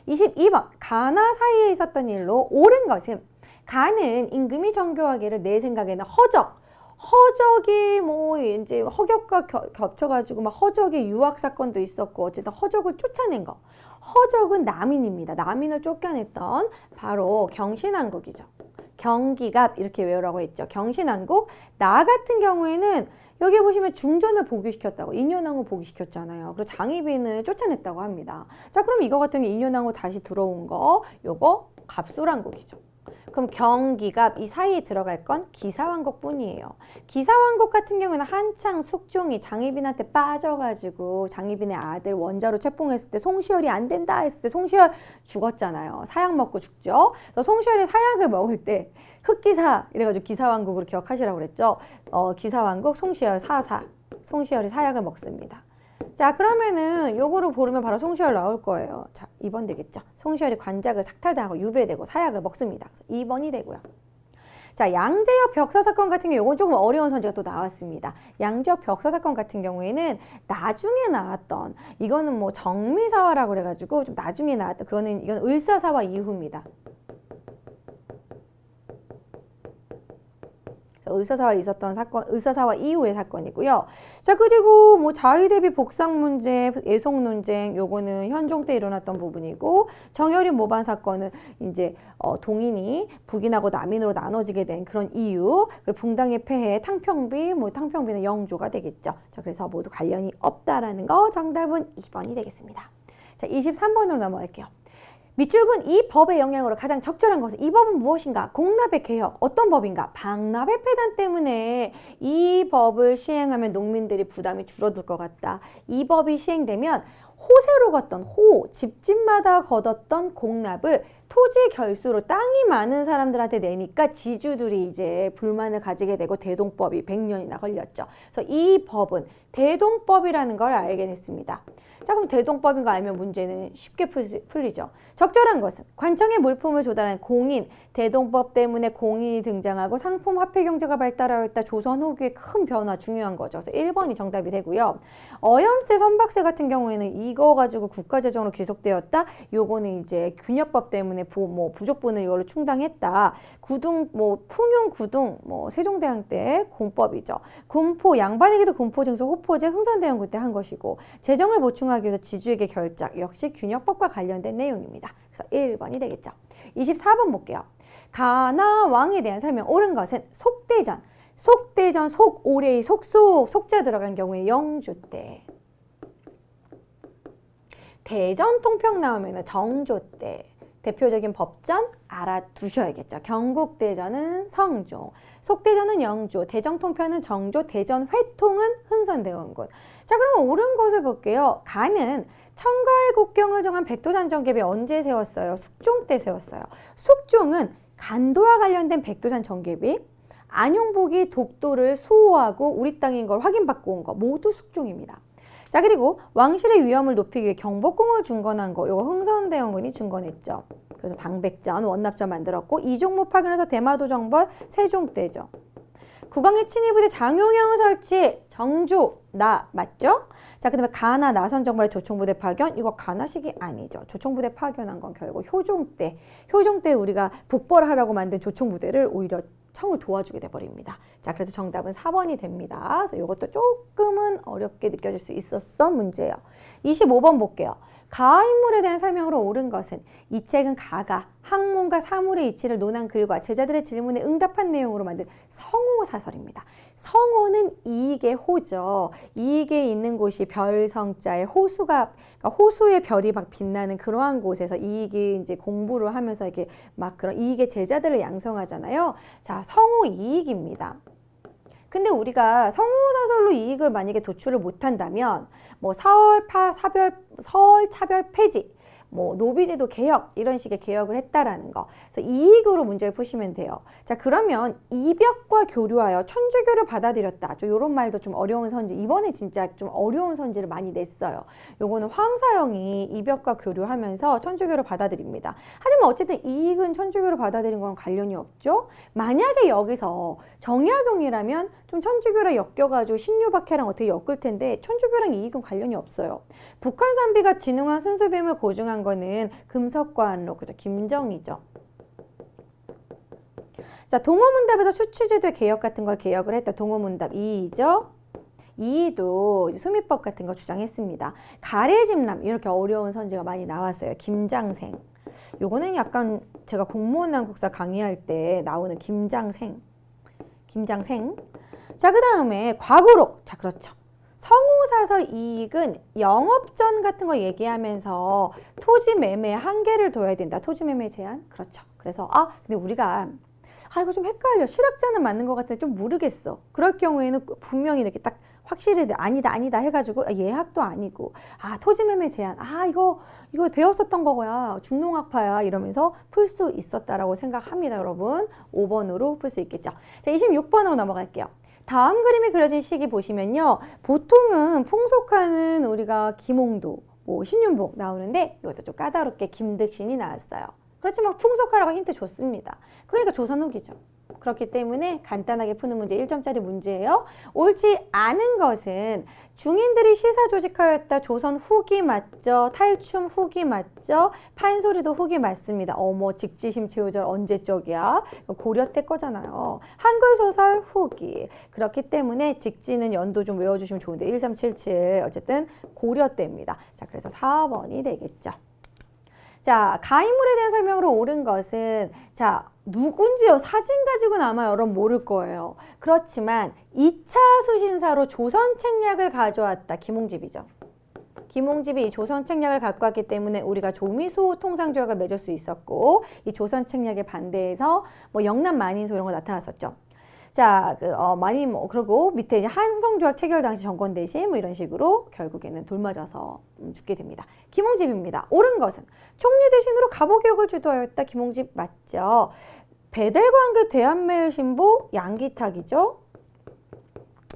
22번. 가나 사이에 있었던 일로 옳은 것은 가는 임금이 정교하기를 내 생각에는 허적이 뭐 이제 허격과 겹쳐가지고 막 허적의 유학 사건도 있었고 어쨌든 허적을 쫓아낸 거. 허적은 남인입니다. 남인을 쫓겨냈던 바로 경신왕국이죠. 경기갑 이렇게 외우라고 했죠. 경신왕국. 나 같은 경우에는 여기 보시면 중전을 복위시켰다고 인효왕후 복위시켰잖아요. 그리고 장희빈을 쫓아냈다고 합니다. 자, 그럼 이거 같은 게 인효왕후 다시 들어온 거 요거 갑술왕국이죠. 그럼 경기갑 이 사이에 들어갈 건 기사왕국 뿐이에요. 기사왕국 같은 경우는 한창 숙종이 장희빈한테 빠져가지고 장희빈의 아들 원자로 체포했을 때 송시열이 안 된다 했을 때 송시열 죽었잖아요. 사약 먹고 죽죠. 그래서 송시열이 사약을 먹을 때 흑기사 이래가지고 기사왕국으로 기억하시라고 그랬죠. 기사왕국 송시열 사사 송시열이 사약을 먹습니다. 자, 그러면은 요거를 고르면 바로 송시열 나올 거예요. 자, 2번 되겠죠. 송시열이 관작을 삭탈당하고 유배되고 사약을 먹습니다. 2번이 되고요. 자, 양재역 벽서 사건 같은 경우 이건 조금 어려운 선지가 또 나왔습니다. 양재역 벽서 사건 같은 경우에는 나중에 나왔던 이거는 뭐 정미사화라고 그래가지고 좀 나중에 나왔던 이건 을사사화 이후입니다. 을사사화 있었던 사건, 을사사화 이후의 사건이고요. 자, 그리고 뭐 자위 대비 복상 문제, 애송 논쟁, 요거는 현종 때 일어났던 부분이고, 정열인 모반 사건은 이제 동인이 북인하고 남인으로 나눠지게 된 그런 이유, 그리고 붕당의 폐해, 탕평비는 영조가 되겠죠. 자, 그래서 모두 관련이 없다라는 거 정답은 2번이 되겠습니다. 자, 23번으로 넘어갈게요. 밑줄근 이 법의 영향으로 가장 적절한 것은 이 법은 무엇인가? 공납의 개혁. 어떤 법인가? 방납의 폐단 때문에 이 법을 시행하면 농민들이 부담이 줄어들 것 같다. 이 법이 시행되면 호세로 걷던 집집마다 걷었던 공납을 토지 결수로 땅이 많은 사람들한테 내니까 지주들이 이제 불만을 가지게 되고 대동법이 100년이나 걸렸죠. 그래서 이 법은 대동법이라는 걸 알게 됐습니다. 자, 그럼 대동법인 거 알면 문제는 쉽게 풀리죠. 적절한 것은 관청의 물품을 조달한 공인, 대동법 때문에 공인이 등장하고 상품 화폐 경제가 발달하였다. 조선 후기의 큰 변화 중요한 거죠. 그래서 1번이 정답이 되고요. 어염세, 선박세 같은 경우에는 이거 가지고 국가재정으로 귀속되었다. 요거는 이제 균역법 때문에 부족분을 이걸로 충당했다. 풍용 구둥, 세종대왕 때 공법이죠. 군포, 양반에게도 군포 증서, 호포제, 흥선대원군 때 한 것이고 재정을 보충하기 위해서 지주에게 결작, 역시 균역법과 관련된 내용입니다. 그래서 1번이 되겠죠. 24번 볼게요. 가나 왕에 대한 설명. 옳은 것은 속대전, 속오래의 속자 들어간 경우에 영조 때. 대전 통평 나오면 정조 때. 대표적인 법전 알아두셔야겠죠. 경국대전은 성종, 속대전은 영조, 대정통편은 정조, 대전회통은 흥선대원군. 자, 그러면 옳은 것을 볼게요. 가는 청가의 국경을 정한 백두산 정계비 언제 세웠어요? 숙종 때 세웠어요. 숙종은 간도와 관련된 백두산 정계비, 안용복이 독도를 수호하고 우리 땅인 걸 확인받고 온 거 모두 숙종입니다. 자, 그리고 왕실의 위험을 높이기 위해 경복궁을 중건한 거, 요거 흥선대원군이 중건했죠. 그래서 당백전, 원납전 만들었고 이종무 파견해서 대마도 정벌 세종대죠. 국왕의 친위부대 장용영 설치 정조 나 맞죠? 자, 그다음에 가나 나선 정벌의 조총부대 파견 이거 가나식이 아니죠. 조총부대 파견한 건 결국 효종 때 우리가 북벌하라고 만든 조총부대를 오히려 청을 도와주게 돼버립니다. 자, 그래서 정답은 4번이 됩니다. 그래서 이것도 조금은 어렵게 느껴질 수 있었던 문제예요. 25번 볼게요. 가하 인물에 대한 설명으로 옳은 것은 이 책은 가가 학문과 사물의 이치를 논한 글과 제자들의 질문에 응답한 내용으로 만든 성호 사설입니다. 성호는 이익의 호죠. 이익에 있는 곳이 별성자의 호수가 그러니까 호수의 별이 막 빛나는 그러한 곳에서 이익이 이제 공부를 하면서 이렇게 막 그런 이익의 제자들을 양성하잖아요. 자, 성호 이익입니다. 근데 우리가 성호사설로 이익을 만약에 도출을 못한다면 뭐 서울 차별 폐지, 뭐 노비제도 개혁 이런 식의 개혁을 했다라는 거. 그래서 이익으로 문제를 푸시면 돼요. 자, 그러면 이벽과 교류하여 천주교를 받아들였다. 좀 이런 말도 좀 어려운 선지. 이번에 진짜 좀 어려운 선지를 많이 냈어요. 요거는 황사영이 이벽과 교류하면서 천주교를 받아들입니다. 하지만 어쨌든 이익은 천주교를 받아들인 거랑 관련이 없죠. 만약에 여기서 정약용이라면 좀 천주교랑 엮여가지고 신유박해랑 어떻게 엮을 텐데 천주교랑 이익은 관련이 없어요. 북한 산비가 진흥한 순수뱀을 고증한 거는 금석과안록, 그죠? 김정이죠. 자, 동호문답에서 수취제도의 개혁 같은 걸 개혁을 했다. 동호문답 2죠. 2도 수미법 같은 거 주장했습니다. 가래집남 이렇게 어려운 선지가 많이 나왔어요. 김장생. 요거는 약간 제가 공무원 한국사 강의할 때 나오는 김장생. 자, 그 다음에 과거록. 자, 그렇죠. 성호사설 이익은 영업전 같은 거 얘기하면서 토지 매매 한계를 둬야 된다. 토지 매매 제한? 그렇죠. 그래서 근데 우리가 이거 좀 헷갈려. 실학자는 맞는 것 같은데 좀 모르겠어. 그럴 경우에는 분명히 이렇게 딱 확실히 아니다 해가지고 예학도 아니고 토지 매매 제한 이거 배웠었던 거야. 중농학파야 이러면서 풀 수 있었다라고 생각합니다. 여러분 5번으로 풀 수 있겠죠. 자, 26번으로 넘어갈게요. 다음 그림이 그려진 시기 보시면요. 보통은 풍속하는 우리가 김홍도, 신윤복 나오는데 이것도 좀 까다롭게 김득신이 나왔어요. 그렇지만 풍속하라고 힌트 줬습니다. 그러니까 조선 후기죠. 그렇기 때문에 간단하게 푸는 문제 1점짜리 문제예요. 옳지 않은 것은 중인들이 시사 조직하였다. 조선 후기 맞죠? 탈춤 후기 맞죠? 판소리도 후기 맞습니다. 직지심 최우절 언제적이야? 고려 때 거잖아요. 한글 소설 후기. 그렇기 때문에 직지는 연도 좀 외워주시면 좋은데 1377 어쨌든 고려 때입니다. 자, 그래서 4번이 되겠죠. 자, 가인물에 대한 설명으로 옳은 것은 누군지요? 사진 가지고는 아마 여러분 모를 거예요. 그렇지만 2차 수신사로 조선 책략을 가져왔다. 김홍집이죠. 김홍집이 조선 책략을 갖고 왔기 때문에 우리가 조미수 통상조약을 맺을 수 있었고 이 조선 책략에 반대해서 영남 만인소 이런 거 나타났었죠. 자, 그리고 밑에 이제 한성조약 체결 당시 정권 대신 이런 식으로 결국에는 돌맞아서 죽게 됩니다. 김홍집입니다. 옳은 것은 총리 대신으로 가보개혁을 주도하였다. 김홍집 맞죠? 배델관계 대한매일신보 양기탁이죠.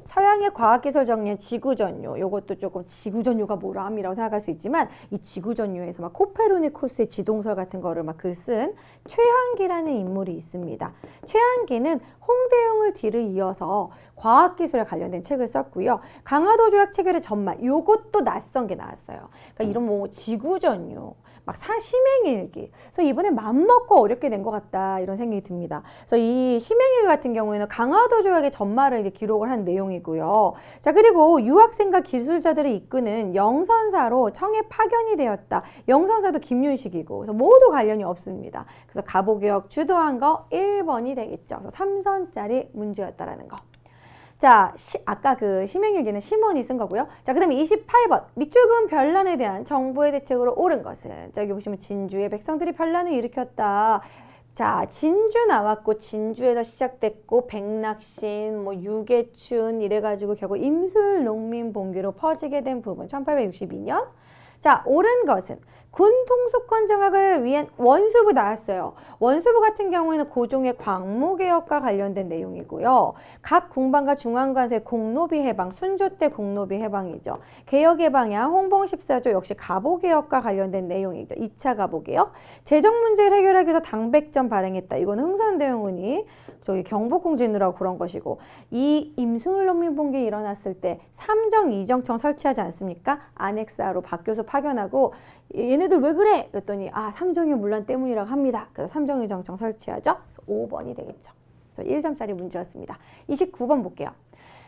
서양의 과학기술 정리한 지구전요. 요것도 조금 지구전요가 뭐람이라고 생각할 수 있지만 이 지구전요에서 코페르니쿠스의 지동설 같은 거를 글 쓴 최한기라는 인물이 있습니다. 최한기는 홍대영을 뒤를 이어서 과학기술에 관련된 책을 썼고요. 강화도 조약 체결의 전말 요것도 낯선 게 나왔어요. 그러니까 이런 지구전요. 심행일기. 그래서 이번에 맘먹고 어렵게 낸 것 같다 이런 생각이 듭니다. 그래서 이 심행일기 같은 경우에는 강화도 조약의 전말을 이제 기록을 한 내용이고요. 자, 그리고 유학생과 기술자들을 이끄는 영선사로 청에 파견이 되었다. 영선사도 김윤식이고 그래서 모두 관련이 없습니다. 그래서 가보개혁 주도한 거 1번이 되겠죠. 그래서 3선짜리 문제였다라는 거. 자, 아까 그 심행일기는 심원이 쓴 거고요. 자, 그 다음에 28번. 밑줄근 변란에 대한 정부의 대책으로 옳은 것은 여기 보시면 진주의 백성들이 변란을 일으켰다. 자, 진주 나왔고 진주에서 시작됐고 백낙신, 유계춘 이래가지고 결국 임술 농민 봉기로 퍼지게 된 부분 1862년. 자, 옳은 것은 군 통수권 정학을 위한 원수부 나왔어요. 원수부 같은 경우에는 고종의 광무개혁과 관련된 내용이고요. 각 군방과 중앙관서의 공노비 해방, 순조 때 공노비 해방이죠. 개혁의 방향, 홍봉 14조 역시 가보개혁과 관련된 내용이죠. 2차 가보개혁. 재정 문제를 해결하기 위해서 당백전 발행했다. 이거는 흥선대원군이 저기 경복궁 짓느라고 그런 것이고, 이 임승을 농민봉기 일어났을 때 삼정 이정청 설치하지 않습니까? 아넥사로 박교수 파견하고 얘네들 왜 그래? 그랬더니 삼정의 문란 때문이라고 합니다. 그래서 삼정이정청 설치하죠. 그래서 5번이 되겠죠. 그래서 1점짜리 문제였습니다. 29번 볼게요.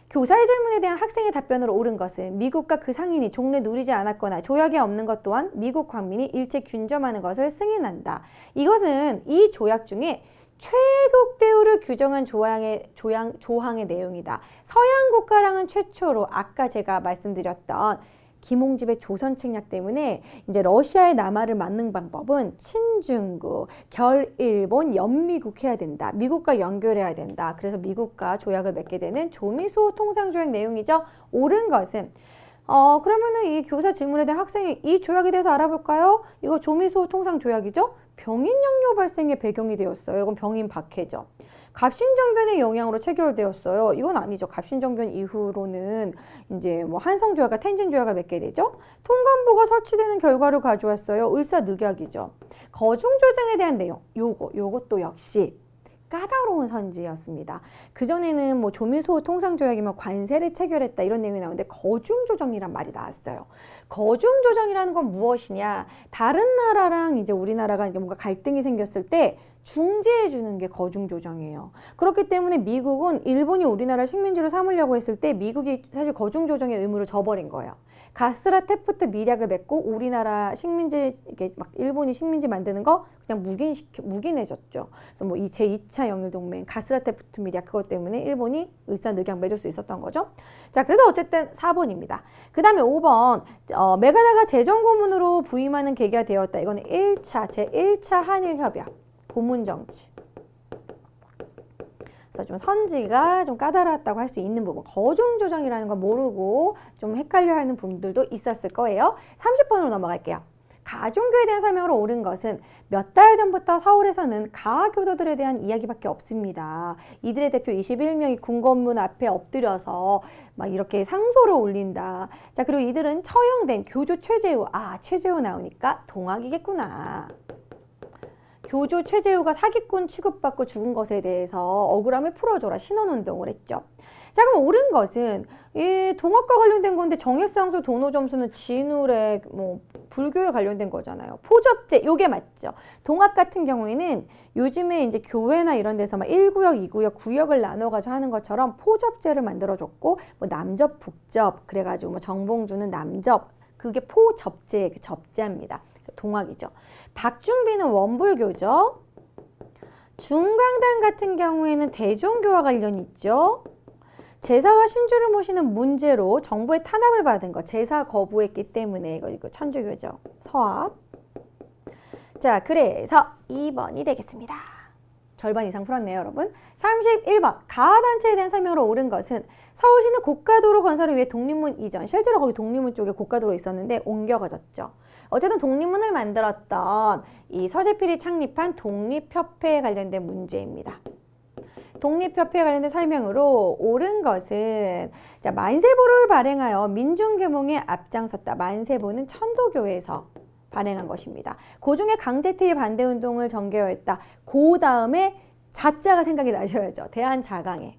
교사의 질문에 대한 학생의 답변으로 옳은 것은 미국과 그 상인이 종래 누리지 않았거나 조약이 없는 것 또한 미국 광민이 일체 균점하는 것을 승인한다. 이것은 이 조약 중에 최국 대우를 규정한 조항의 내용이다. 서양 국가랑은 최초로 아까 제가 말씀드렸던 김홍집의 조선 책략 때문에 이제 러시아의 남하를 막는 방법은 친중국, 결일본, 연미국 해야 된다. 미국과 연결해야 된다. 그래서 미국과 조약을 맺게 되는 조미소 통상조약 내용이죠. 옳은 것은 그러면은 이 교사 질문에 대한 학생이 이 조약에 대해서 알아볼까요? 이거 조미소 통상조약이죠. 병인양요 발생의 배경이 되었어요. 이건 병인 박해죠. 갑신정변의 영향으로 체결되었어요. 이건 아니죠. 갑신정변 이후로는 이제 뭐 한성조약과 텐진조약을 맺게 되죠. 통관부가 설치되는 결과를 가져왔어요. 을사늑약이죠. 거중조정에 대한 내용, 요것도 역시 까다로운 선지였습니다. 그전에는 뭐 조미소 통상조약이면 관세를 체결했다 이런 내용이 나오는데 거중조정이란 말이 나왔어요. 거중조정이라는 건 무엇이냐? 다른 나라랑 이제 우리나라가 이제 뭔가 갈등이 생겼을 때 중재해 주는 게 거중조정이에요. 그렇기 때문에 미국은 일본이 우리나라 식민지로 삼으려고 했을 때 미국이 사실 거중조정의 의무를 져버린 거예요. 가스라 테프트 미략을 맺고 우리나라 식민지, 이게 막 일본이 식민지 만드는 거 그냥 묵인해줬죠. 그래서 뭐 이 제2차 영일동맹, 가스라 테프트 미략 그것 때문에 일본이 을사늑약 맺을 수 있었던 거죠. 자, 그래서 어쨌든 4번입니다. 그 다음에 5번, 메가다가 재정고문으로 부임하는 계기가 되었다. 이거는 제1차 한일협약, 고문정치. 그래서 좀 선지가 좀 까다로웠다고 할 수 있는 부분, 거중조정이라는 걸 모르고 좀 헷갈려하는 분들도 있었을 거예요. 30번으로 넘어갈게요. 가종교에 대한 설명으로 옳은 것은 몇 달 전부터 서울에서는 가교도들에 대한 이야기밖에 없습니다. 이들의 대표 21명이 궁건문 앞에 엎드려서 막 이렇게 상소를 올린다. 자, 그리고 이들은 처형된 교조 최재우, 최재우 나오니까 동학이겠구나. 교조 최재우가 사기꾼 취급받고 죽은 것에 대해서 억울함을 풀어줘라 신원운동을 했죠. 자, 그럼 옳은 것은 이 동학과 관련된 건데 정예상수 도노점수는 진울의 뭐 불교에 관련된 거잖아요. 포접제 요게 맞죠. 동학 같은 경우에는 요즘에 이제 교회나 이런 데서 막 1구역, 2구역, 구역을 나눠가지고 하는 것처럼 포접제를 만들어줬고 뭐 남접, 북접 그래가지고 뭐 정봉주는 남접 그게 포접제 그 접제입니다. 동학이죠. 박중비는 원불교죠. 중광단 같은 경우에는 대종교와 관련이 있죠. 제사와 신주를 모시는 문제로 정부의 탄압을 받은 거 제사 거부했기 때문에 이거 천주교죠. 서합. 자, 그래서 2번이 되겠습니다. 절반 이상 풀었네요, 여러분. 31번 가하단체에 대한 설명으로 옳은 것은 서울시는 고가도로 건설을 위해 독립문 이전, 실제로 거기 독립문 쪽에 고가도로 있었는데 옮겨가졌죠. 어쨌든 독립문을 만들었던 이 서재필이 창립한 독립협회에 관련된 문제입니다. 독립협회에 관련된 설명으로 옳은 것은 자, 만세보를 발행하여 민중계몽에 앞장섰다. 만세보는 천도교에서 발행한 것입니다. 고종의 강제퇴위 반대운동을 전개했다. 그 다음에 자자가 생각이 나셔야죠. 대한자강회.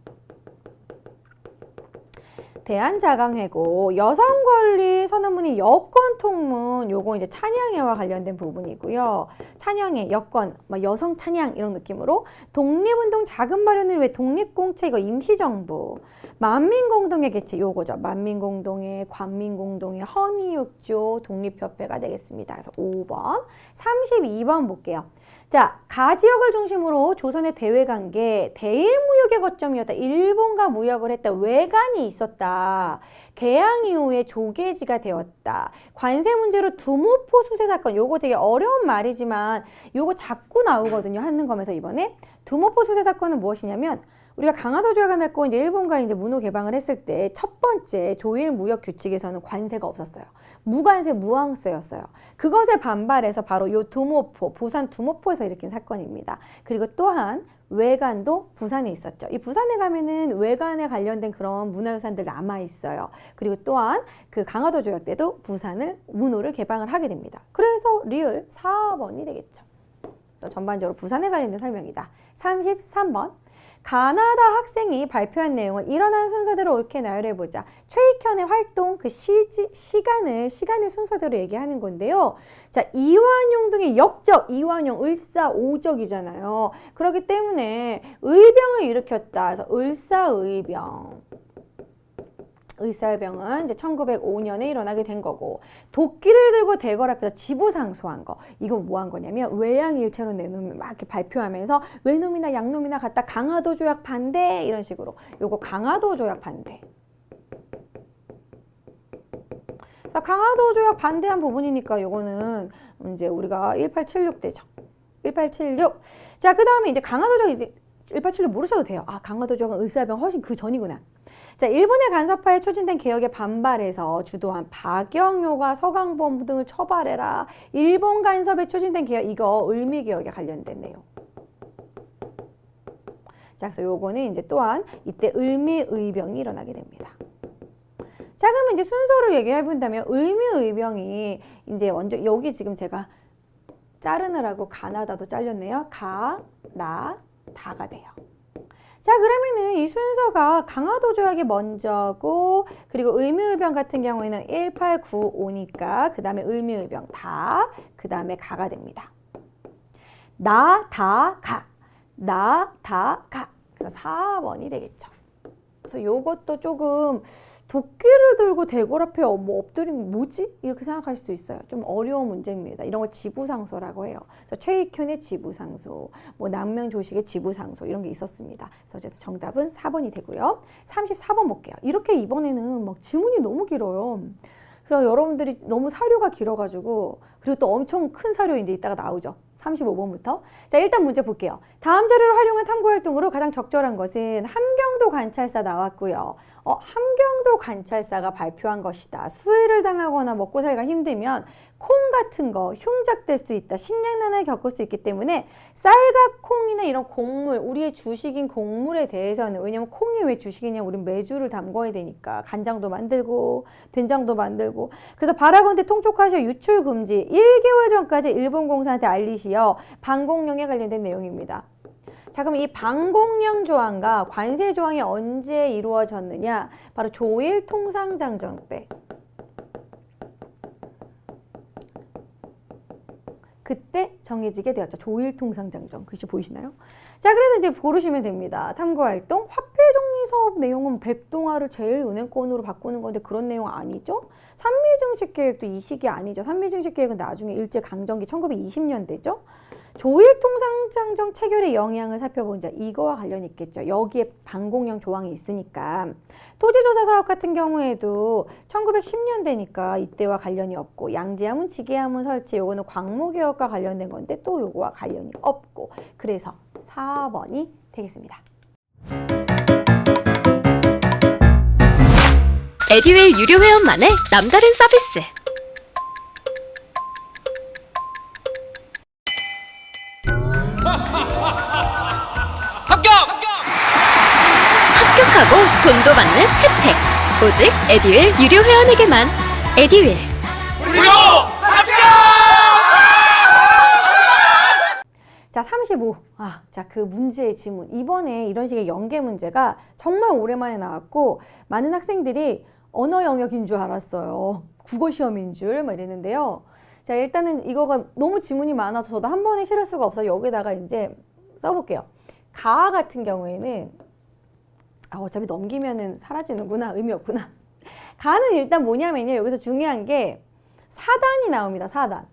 대한자강회고 여성권리 선언문이 여권통문 요거 이제 찬양회와 관련된 부분이고요. 찬양회, 여권, 여성 찬양 이런 느낌으로 독립운동 자금 마련을 위해 독립공채 이거 임시정부 만민공동회 개최 요거죠. 만민공동회, 관민공동회, 헌의육조 독립협회가 되겠습니다. 그래서 5번, 32번 볼게요. 자, 가지역을 중심으로 조선의 대외관계, 대일무역의 거점이었다. 일본과 무역을 했다. 외관이 있었다. 개항 이후에 조계지가 되었다. 관세 문제로 두모포 수세 사건, 요거 되게 어려운 말이지만 요거 자꾸 나오거든요. 한능검에서 이번에. 두모포 수세 사건은 무엇이냐면 우리가 강화도 조약을 맺고 이제 일본과 이제 문호 개방을 했을 때 첫 번째 조일 무역 규칙에서는 관세가 없었어요. 무관세, 무항세였어요. 그것에 반발해서 바로 요 두모포, 부산 두모포에서 일으킨 사건입니다. 그리고 또한 외관도 부산에 있었죠. 이 부산에 가면은 외관에 관련된 그런 문화유산들 남아 있어요. 그리고 또한 그 강화도 조약 때도 부산을 문호를 개방을 하게 됩니다. 그래서 리을 4번이 되겠죠. 전반적으로 부산에 관련된 설명이다. 33번. 가나다 학생이 발표한 내용을 일어난 순서대로 옳게 나열해보자. 최익현의 활동, 그 시간의 순서대로 얘기하는 건데요. 자, 이완용 등의 역적, 이완용, 을사오적이잖아요. 그렇기 때문에 의병을 일으켰다. 그래서 을사의병. 을사의병은 이제 1905년에 일어나게 된 거고, 도끼를 들고 대궐 앞에서 지부상소한 거. 이건 뭐 한 거냐면 외양일체로 내놓으면 막 이렇게 발표하면서 외놈이나 양놈이나 갖다 강화도 조약 반대 이런 식으로. 요거 강화도 조약 반대. 자, 강화도 조약 반대한 부분이니까 요거는 이제 우리가 1876 되죠. 1876. 자, 그 다음에 이제 강화도 조약 1876 모르셔도 돼요. 아, 강화도 조약은 을사의병 훨씬 그 전이구나. 자, 일본의 간섭하에 추진된 개혁에 반발해서 주도한 박영효가 서강범 등을 처벌해라. 일본 간섭에 추진된 개혁, 이거 을미개혁에 관련된 내용. 자, 그래서 요거는 이제 또한 이때 을미의병이 일어나게 됩니다. 자, 그러면 이제 순서를 얘기해 본다면 을미의병이 이제 먼저 여기 지금 제가 자르느라고 가나다도 잘렸네요. 가, 나, 다가 돼요. 자, 그러면은 이 순서가 강화도 조약이 먼저고, 그리고 을미의병 같은 경우에는 1895니까 그 다음에 을미의병 다, 그 다음에 가가 됩니다. 나, 다, 가. 나, 다, 가. 그래서 4번이 되겠죠. 그래서 요것도 조금 도끼를 들고 대궐 앞에 뭐 엎드리면 뭐지? 이렇게 생각할 수도 있어요. 좀 어려운 문제입니다. 이런 거 지부상소라고 해요. 그래서 최익현의 지부상소, 뭐 남명조식의 지부상소 이런 게 있었습니다. 그래서 어쨌든 정답은 4번이 되고요. 34번 볼게요. 이렇게 이번에는 막 지문이 너무 길어요. 그래서 여러분들이 너무 사료가 길어가지고, 그리고 또 엄청 큰 사료 이제 이따가 나오죠. 35번부터. 자, 일단 문제 볼게요. 다음 자료를 활용한 탐구활동으로 가장 적절한 것은 함경도 관찰사 나왔고요. 함경도 관찰사가 발표한 것이다. 수해를 당하거나 먹고 살기가 힘들면 콩 같은 거 흉작될 수 있다. 식량난을 겪을 수 있기 때문에 쌀과 콩이나 이런 곡물, 우리의 주식인 곡물에 대해서는, 왜냐면 콩이 왜 주식이냐, 우린 메주를 담궈야 되니까 간장도 만들고 된장도 만들고, 그래서 바라건대 통촉하셔 유출 금지 1개월 전까지 일본 공사한테 알리시어 방공령에 관련된 내용입니다. 자, 그럼 이 방공령 조항과 관세 조항이 언제 이루어졌느냐? 바로 조일 통상장정 때. 그때 정해지게 되었죠. 조일 통상장정. 글씨 보이시나요? 자, 그래서 이제 고르시면 됩니다. 탐구활동, 화폐정리 사업 내용은 백동화를 제일은행권으로 바꾸는 건데 그런 내용 아니죠? 산미증식계획도 이 시기 아니죠. 산미증식계획은 나중에 일제강점기 1920년대죠. 조일통상장정 체결의 영향을 살펴보자. 이거와 관련이 있겠죠. 여기에 방공령 조항이 있으니까. 토지조사 사업 같은 경우에도 1910년대니까 이때와 관련이 없고, 양지하문, 지게하문 설치, 요거는 광무개혁과 관련된 건데 또 요거와 관련이 없고, 그래서 4번이 되겠습니다. 에듀윌 유료 회원만의 남다른 서비스. 합격하고 돈도 받는 혜택. 오직 에듀윌 유료 회원에게만. 에듀윌. 무료 합격! 자, 35. 자, 그 문제의 지문. 이번에 이런 식의 연계 문제가 정말 오랜만에 나왔고, 많은 학생들이 언어 영역인 줄 알았어요. 국어 시험인 줄 막 이랬는데요. 자, 일단은 이거가 너무 지문이 많아서 저도 한 번에 실을 수가 없어서 여기다가 이제 써볼게요. 가 같은 경우에는 어차피 넘기면은 사라지는구나. 의미 없구나. 가는 일단 뭐냐면요. 여기서 중요한 게 사단이 나옵니다. 사단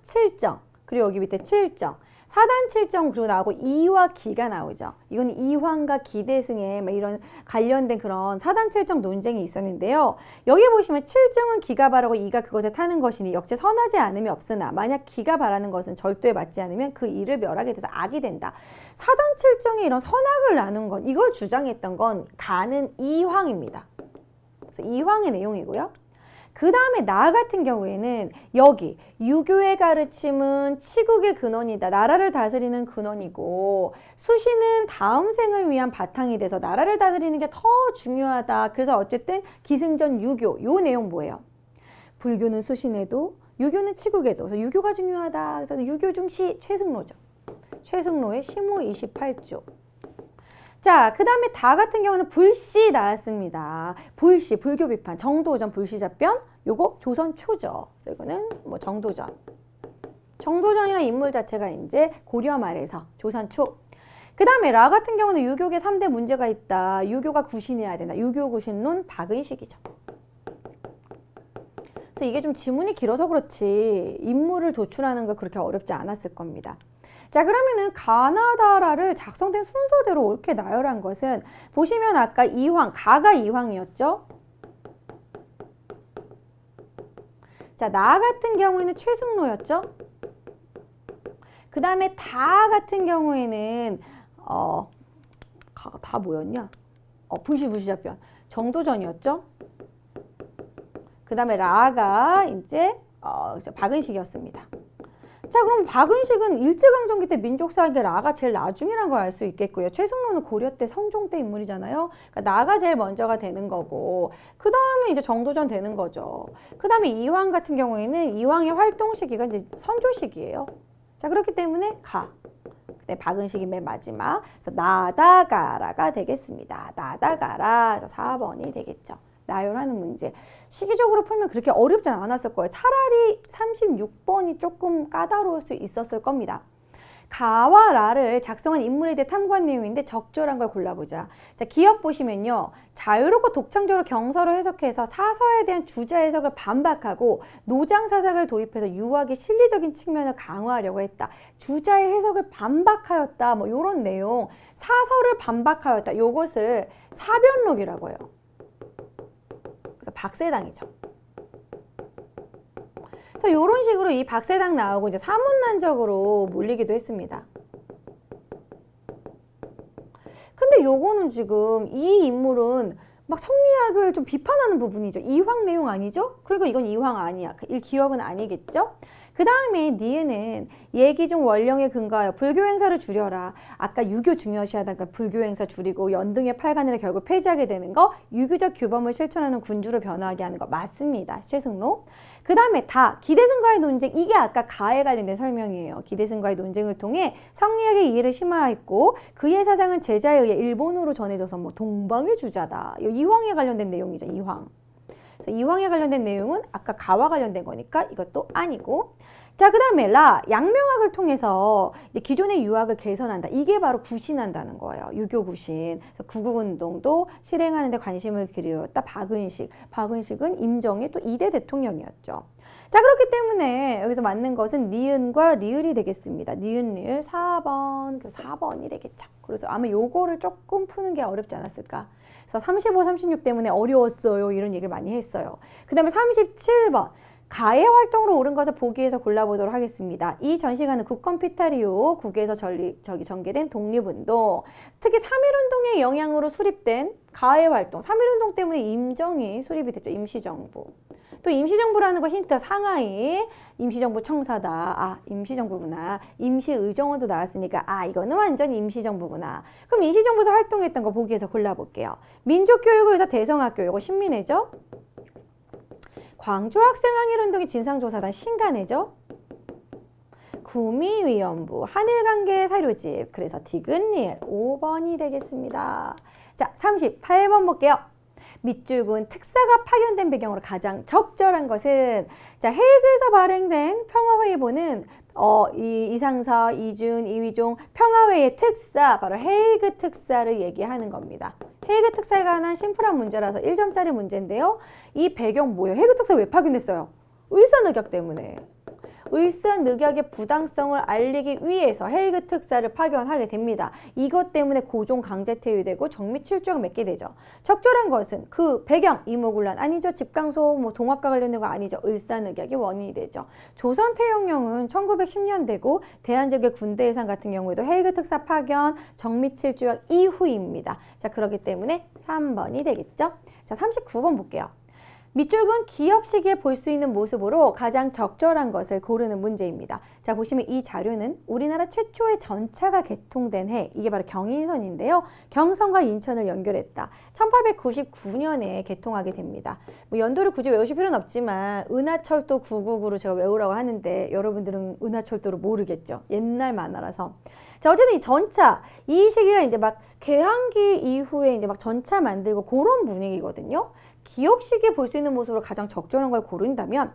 7정. 그리고 여기 밑에 7정. 사단칠정 그리고 나오고 이와 기가 나오죠. 이건 이황과 기대승에 막 이런 관련된 그런 사단칠정 논쟁이 있었는데요. 여기 보시면 칠정은 기가 바라고 이가 그것에 타는 것이니 역제 선하지 않음이 없으나 만약 기가 바라는 것은 절도에 맞지 않으면 그 일을 멸하게 돼서 악이 된다. 사단칠정에 이런 선악을 나눈 건 이걸 주장했던 건 가는 이황입니다. 그래서 이황의 내용이고요. 그 다음에 나 같은 경우에는 여기 유교의 가르침은 치국의 근원이다. 나라를 다스리는 근원이고 수시는 다음 생을 위한 바탕이 돼서 나라를 다스리는 게 더 중요하다. 그래서 어쨌든 기승전 유교 요 내용 뭐예요? 불교는 수신에도 유교는 치국에도 그래서 유교가 중요하다. 그래서 유교 중시 최승로죠. 최승로의 심호 28조. 자, 그 다음에 다 같은 경우는 불시 나왔습니다. 불시, 불교 비판, 정도전, 불시잡변, 요거 조선 초죠. 그래서 이거는 뭐 정도전. 정도전이라는 인물 자체가 이제 고려 말에서 조선 초. 그 다음에 라 같은 경우는 유교계 3대 문제가 있다. 유교가 구신해야 된다. 유교 구신론 박은식이죠. 그래서 이게 좀 지문이 길어서 그렇지 인물을 도출하는 거 그렇게 어렵지 않았을 겁니다. 자, 그러면은 가나다라를 작성된 순서대로 옳게 나열한 것은 보시면 아까 이황, 가가 이황이었죠? 자, 나 같은 경우에는 최승로였죠? 그 다음에 다 같은 경우에는 다 뭐였냐? 불시잡변 정도전이었죠? 그 다음에 라가 이제 박은식이었습니다. 자, 그럼 박은식은 일제강점기 때 민족사학의 라가 제일 나중이라는 걸 알 수 있겠고요. 최승로는 고려 때 성종 때 인물이잖아요. 그러니까 나가 제일 먼저가 되는 거고 그 다음에 이제 정도전 되는 거죠. 그 다음에 이황 같은 경우에는 이황의 활동 시기가 이제 선조 시기예요. 자, 그렇기 때문에 가. 그때 박은식이 맨 마지막. 그래서 나다가라가 되겠습니다. 나다가라. 그래서 4번이 되겠죠. 나열하는 문제. 시기적으로 풀면 그렇게 어렵지 않았을 거예요. 차라리 36번이 조금 까다로울 수 있었을 겁니다. 가와 라를 작성한 인물에 대해 탐구한 내용인데 적절한 걸 골라보자. 자, 기억 보시면요. 자유롭고 독창적으로 경서를 해석해서 사서에 대한 주자 해석을 반박하고 노장 사상을 도입해서 유학의 실리적인 측면을 강화하려고 했다. 주자의 해석을 반박하였다. 뭐 이런 내용. 사서를 반박하였다. 요것을 사변록이라고 해요. 그래서 박세당이죠. 그래서 이런 식으로 이 박세당 나오고 이제 사문난적으로 몰리기도 했습니다. 근데 요거는 지금 이 인물은 막 성리학을 좀 비판하는 부분이죠. 이황 내용 아니죠? 그리고 이건 이황 아니야. 기억은 아니겠죠? 그 다음에 니은은 얘기 중 원령에 근거하여 불교 행사를 줄여라. 아까 유교 중요시하다가 불교 행사 줄이고 연등의 팔관을 결국 폐지하게 되는 거, 유교적 규범을 실천하는 군주로 변화하게 하는 거 맞습니다. 최승로. 그 다음에 다 기대승과의 논쟁. 이게 아까 가에 관련된 설명이에요. 기대승과의 논쟁을 통해 성리학의 이해를 심화했고 그의 사상은 제자에 의해 일본어로 전해져서 뭐 동방의 주자다. 이황에 관련된 내용이죠. 이황. 그래서 이황에 관련된 내용은 아까 가와 관련된 거니까 이것도 아니고. 자, 그 다음에 라, 양명학을 통해서 이제 기존의 유학을 개선한다. 이게 바로 구신한다는 거예요. 유교 구신. 그래서 구국운동도 실행하는 데 관심을 기울였다. 박은식. 박은식은 임정의 또 2대 대통령이었죠. 자, 그렇기 때문에 여기서 맞는 것은 니은과 리을이 되겠습니다. 니은, 리을 4번. 그 4번이 되겠죠. 그래서 아마 요거를 조금 푸는 게 어렵지 않았을까. 그래서 35, 36 때문에 어려웠어요. 이런 얘기를 많이 했어요. 그 다음에 37번. 가의 활동으로 옳은 것을 보기에서 골라보도록 하겠습니다. 이 전시관은 국건 피타리오 국에서 전개된 독립운동, 특히 3.1운동의 영향으로 수립된 가의 활동, 3.1운동 때문에 임정이 수립이 됐죠. 임시정부. 또 임시정부라는 거 힌트, 상하이 임시정부 청사다. 아, 임시정부구나. 임시의정원도 나왔으니까 아, 이거는 완전 임시정부구나. 그럼 임시정부에서 활동했던 거 보기에서 골라볼게요. 민족교육을 위해서 대성학교, 이거 신민회죠. 광주학생항일운동이 진상조사단 신간회죠. 구미위원부, 하늘관계 사료집, 그래서 디귿리을 5번이 되겠습니다. 자, 38번 볼게요. 밑줄근 특사가 파견된 배경으로 가장 적절한 것은 자, 헤이그에서 발행된 평화회의본은 이상서, 이준, 이휘종 평화회의 특사, 바로 헤이그 특사를 얘기하는 겁니다. 헤이그 특사에 관한 심플한 문제라서 1점짜리 문제인데요. 이 배경 뭐예요? 헤이그 특사 왜 파견됐어요? 울산의격 때문에. 을사늑약의 부당성을 알리기 위해서 헬기 특사를 파견하게 됩니다. 이것 때문에 고종 강제퇴위되고 정미칠조가 맺게 되죠. 적절한 것은 그 배경, 이모군란 아니죠. 집강소, 동학과 관련된 거 아니죠. 을사늑약의 원인이 되죠. 조선 태영령은 1910년대고 대한제국의 군대 예산 같은 경우에도 헬기 특사 파견, 정미칠조약 이후입니다. 자, 그렇기 때문에 3번이 되겠죠. 자, 39번 볼게요. 밑줄은 기억 시기에 볼 수 있는 모습으로 가장 적절한 것을 고르는 문제입니다. 자, 보시면 이 자료는 우리나라 최초의 전차가 개통된 해, 이게 바로 경인선인데요. 경성과 인천을 연결했다. 1899년에 개통하게 됩니다. 뭐 연도를 굳이 외우실 필요는 없지만 은하철도 999로 제가 외우라고 하는데 여러분들은 은하철도를 모르겠죠. 옛날 만화라서. 자, 어쨌든 이 전차, 이 시기가 이제 막 개항기 이후에 이제 막 전차 만들고 그런 분위기거든요. 기억 시기에 볼 수 있는 모습으로 가장 적절한 걸 고른다면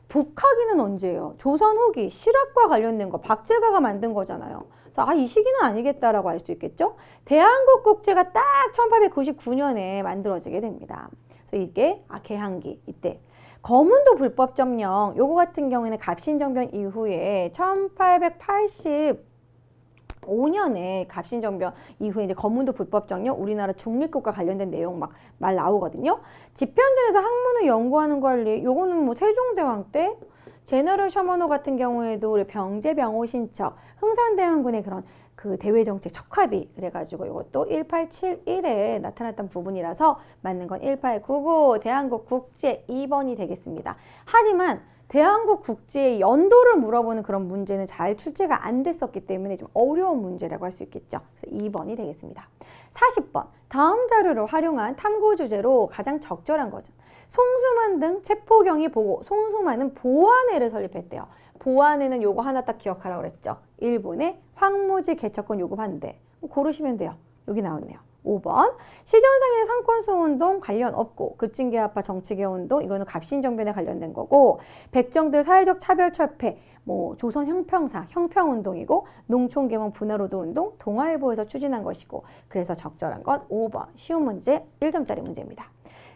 북하기는 언제예요? 조선 후기 실학과 관련된 거 박제가가 만든 거잖아요. 그래서 이 시기는 아니겠다라고 알 수 있겠죠? 대한국 국제가 딱 1899년에 만들어지게 됩니다. 그래서 이게 개항기 이때. 거문도 불법 점령 요거 같은 경우에는 갑신정변 이후에 1885년에 갑신정변 이후에 이제 거문도 불법 정령 우리나라 중립국과 관련된 내용 막 말 나오거든요. 집현전에서 학문을 연구하는 관리 요거는 뭐 세종대왕 때 제너럴 셔머노 같은 경우에도 우리 병제병호 신척 흥선대원군의 그런 그 대외정책 척합이 그래가지고 이것도 1871에 나타났던 부분이라서 맞는 건 1899 대한국 국제 2번이 되겠습니다. 하지만 대한국 국제의 연도를 물어보는 그런 문제는 잘 출제가 안 됐었기 때문에 좀 어려운 문제라고 할 수 있겠죠. 그래서 2번이 되겠습니다. 40번. 다음 자료를 활용한 탐구 주제로 가장 적절한 거죠. 송수만 등 체포경위 보고 송수만은 보안회를 설립했대요. 보안회는 요거 하나 딱 기억하라고 그랬죠. 일본의 황무지 개척권 요구한대. 고르시면 돼요. 여기 나왔네요. 5번. 시전상인의 상권수운동 관련 없고 급진개화파 정치개혁운동 이거는 갑신정변에 관련된 거고 백정들 사회적 차별철폐 뭐 조선 형평사 형평운동이고 농촌개몽 분화로도운동 동아일보에서 추진한 것이고 그래서 적절한 건 5번 쉬운 문제 1점짜리 문제입니다.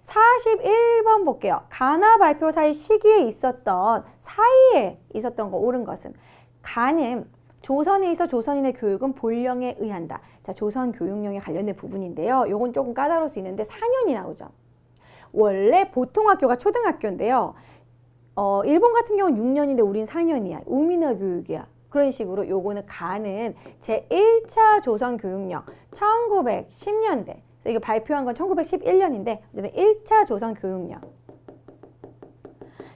41번 볼게요. 가나 발표 사이 시기에 있었던 사이에 있었던 거 옳은 것은 가는 조선에 있어 조선인의 교육은 본령에 의한다. 자, 조선 교육령에 관련된 부분인데요. 요건 조금 까다로울 수 있는데 4년이 나오죠. 원래 보통 학교가 초등학교인데요. 일본 같은 경우는 6년인데 우린 4년이야. 우미나 교육이야. 그런 식으로 요거는 가는 제1차 조선 교육령 1910년대. 그래서 이거 발표한 건 1911년인데 1차 조선 교육령.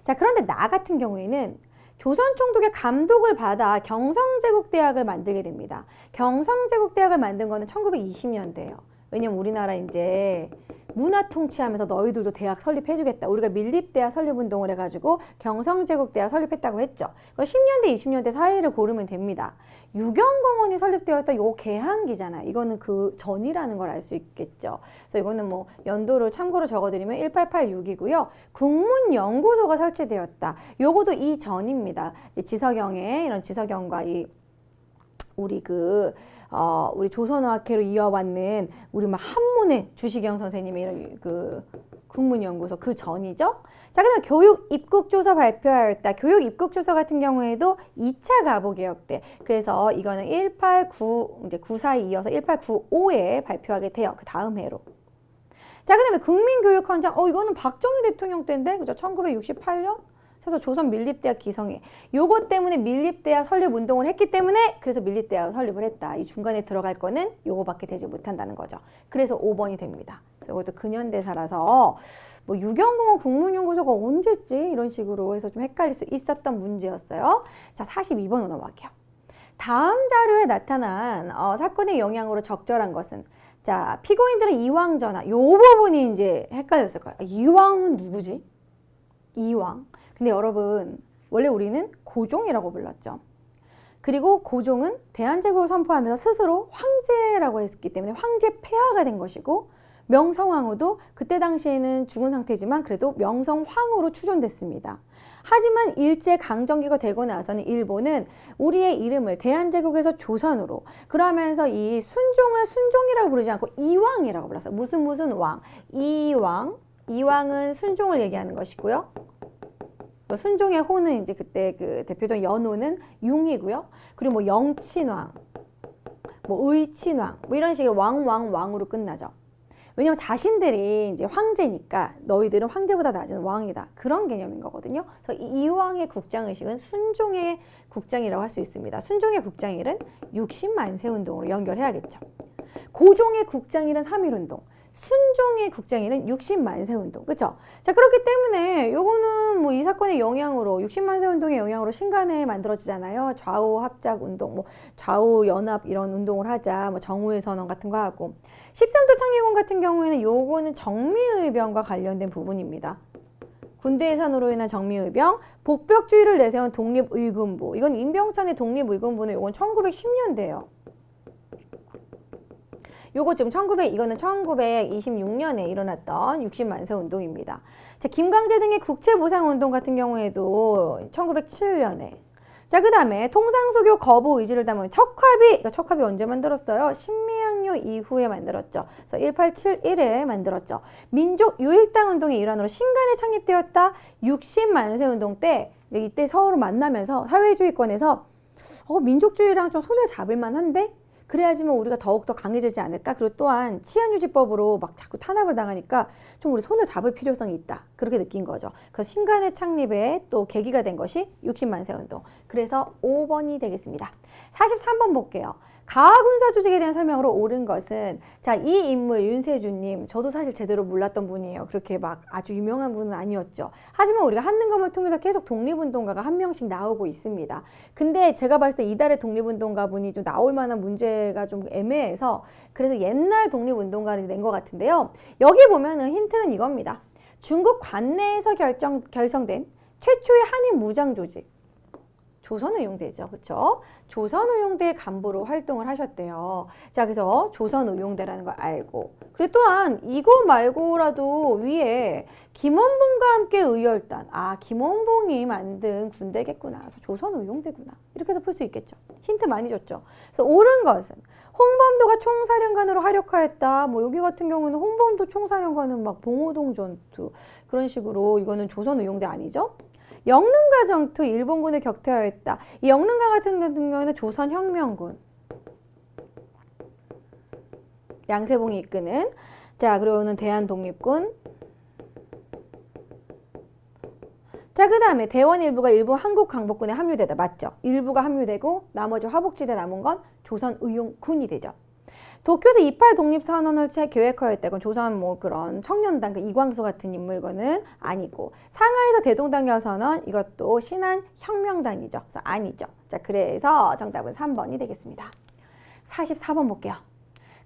자, 그런데 나 같은 경우에는 조선 총독의 감독을 받아 경성제국대학을 만들게 됩니다. 경성제국대학을 만든 거는 1920년대예요. 왜냐면 우리나라 이제 문화 통치하면서 너희들도 대학 설립해주겠다. 우리가 밀립대학 설립운동을 해가지고 경성제국대학 설립했다고 했죠. 10년대, 20년대 사이를 고르면 됩니다. 유경공원이 설립되었다. 요 개항기잖아. 이거는 그 전이라는 걸 알 수 있겠죠. 그래서 이거는 뭐 연도를 참고로 적어드리면 1886이고요. 국문연구소가 설치되었다. 요것도 이 전입니다. 지서경의 이런 지서경과 우리 우리 조선어학회로 이어받는 우리 막 한문의 주시경 선생님의 이런 국문연구소 그 전이죠. 자, 그다음 교육 입국조서 발표하였다. 교육 입국조서 같은 경우에도 2차 가보개혁 때. 그래서 이거는 189 이제 94에 이어서 1895에 발표하게 돼요. 그 다음 해로. 자, 그다음에 국민교육헌장. 이거는 박정희 대통령 때인데, 그죠? 1968년. 그래서 조선 밀립대학 기성회 요거 때문에 밀립대학 설립 운동을 했기 때문에 그래서 밀립대학 설립을 했다. 이 중간에 들어갈 거는 요거밖에 되지 못한다는 거죠. 그래서 5번이 됩니다. 그래서 이것도 근현대사라서 뭐 유경공원 국문연구소가 언제지 이런 식으로 해서 좀 헷갈릴 수 있었던 문제였어요. 자, 42번으로 넘어갈게요. 다음 자료에 나타난 사건의 영향으로 적절한 것은 자, 피고인들은 이왕 전하 요 부분이 이제 헷갈렸을 거예요. 이왕은 누구지? 이왕. 근데 여러분 원래 우리는 고종이라고 불렀죠. 그리고 고종은 대한제국을 선포하면서 스스로 황제라고 했기 때문에 황제 폐하가 된 것이고 명성황후도 그때 당시에는 죽은 상태지만 그래도 명성황후로 추존됐습니다. 하지만 일제강점기가 되고 나서는 일본은 우리의 이름을 대한제국에서 조선으로 그러면서 이 순종을 순종이라고 부르지 않고 이왕이라고 불렀어요. 무슨 왕. 이왕은 순종을 얘기하는 것이고요. 순종의 호는 이제 그때 그 대표적 연호는 융이고요. 그리고 뭐 영친왕, 뭐 의친왕, 뭐 이런 식으로 왕으로 끝나죠. 왜냐면 자신들이 이제 황제니까 너희들은 황제보다 낮은 왕이다. 그런 개념인 거거든요. 그래서 이 왕의 국장의식은 순종의 국장이라고 할 수 있습니다. 순종의 국장일은 60만세 운동으로 연결해야겠죠. 고종의 국장일은 3.1운동. 순종의 국장일은 60만세 운동. 그쵸? 자, 그렇기 때문에 요거는 뭐 이 사건의 영향으로 60만세 운동의 영향으로 신간에 만들어지잖아요. 좌우 합작 운동, 뭐 좌우 연합 이런 운동을 하자. 뭐 정우의 선언 같은 거 하고. 13도 창의군 같은 경우에는 요거는 정미의병과 관련된 부분입니다. 군대 해산으로 인한 정미의병, 복벽주의를 내세운 독립의군부. 이건 임병찬의 독립의군부는 요건 1910년대예요. 요거 지금 이거는 1926년에 일어났던 60만세 운동입니다. 자, 김광재 등의 국채보상운동 같은 경우에도 1907년에. 자, 그 다음에 통상소교 거부 의지를 담은 척합이, 이거 척합이 언제 만들었어요? 신미양요 이후에 만들었죠. 그래서 1871에 만들었죠. 민족 유일당 운동의 일환으로 신간에 창립되었다. 60만세 운동 때 이때 서로 만나면서 사회주의권에서 민족주의랑 좀 손을 잡을 만한데 그래야지만 우리가 더욱더 강해지지 않을까? 그리고 또한 치안유지법으로 막 자꾸 탄압을 당하니까 좀 우리 손을 잡을 필요성이 있다. 그렇게 느낀 거죠. 그래서 신간의 창립에 또 계기가 된 것이 60만세 운동. 그래서 5번이 되겠습니다. 43번 볼게요. 가군사 조직에 대한 설명으로 옳은 것은 자, 이 인물 윤세주님 저도 사실 제대로 몰랐던 분이에요. 그렇게 막 아주 유명한 분은 아니었죠. 하지만 우리가 한능검을 통해서 계속 독립운동가가 한 명씩 나오고 있습니다. 근데 제가 봤을 때 이달의 독립운동가 분이 좀 나올 만한 문제가 좀 애매해서 그래서 옛날 독립운동가를 낸 것 같은데요. 여기 보면은 힌트는 이겁니다. 중국 관내에서 결성된 최초의 한인 무장 조직. 조선의용대죠. 그렇죠? 조선의용대 간부로 활동을 하셨대요. 자, 그래서 조선의용대라는 걸 알고 그리고 또한 이거 말고라도 위에 김원봉과 함께 의열단. 아, 김원봉이 만든 군대겠구나. 그래서 조선의용대구나. 이렇게 해서 풀 수 있겠죠. 힌트 많이 줬죠. 그래서 옳은 것은 홍범도가 총사령관으로 활약하였다. 뭐 여기 같은 경우는 홍범도 총사령관은 막 봉오동 전투 그런 식으로 이거는 조선의용대 아니죠? 영릉가 전투 일본군을 격퇴하였다. 이 영릉가 같은 경우에는 조선혁명군 양세봉이 이끄는 자 그리고는 대한독립군 자 그 다음에 대원 일부가 일본 한국강복군에 합류되다. 맞죠? 일부가 합류되고 나머지 화북지대 남은 건 조선의용군이 되죠. 도쿄에서 28 독립선언을 계획하였다. 이건 조선 뭐 그런 청년단, 그 이광수 같은 인물과는 아니고 상하이에서 대동단결선언 이것도 신한혁명단이죠. 그래서 아니죠. 자, 그래서 정답은 3번이 되겠습니다. 44번 볼게요.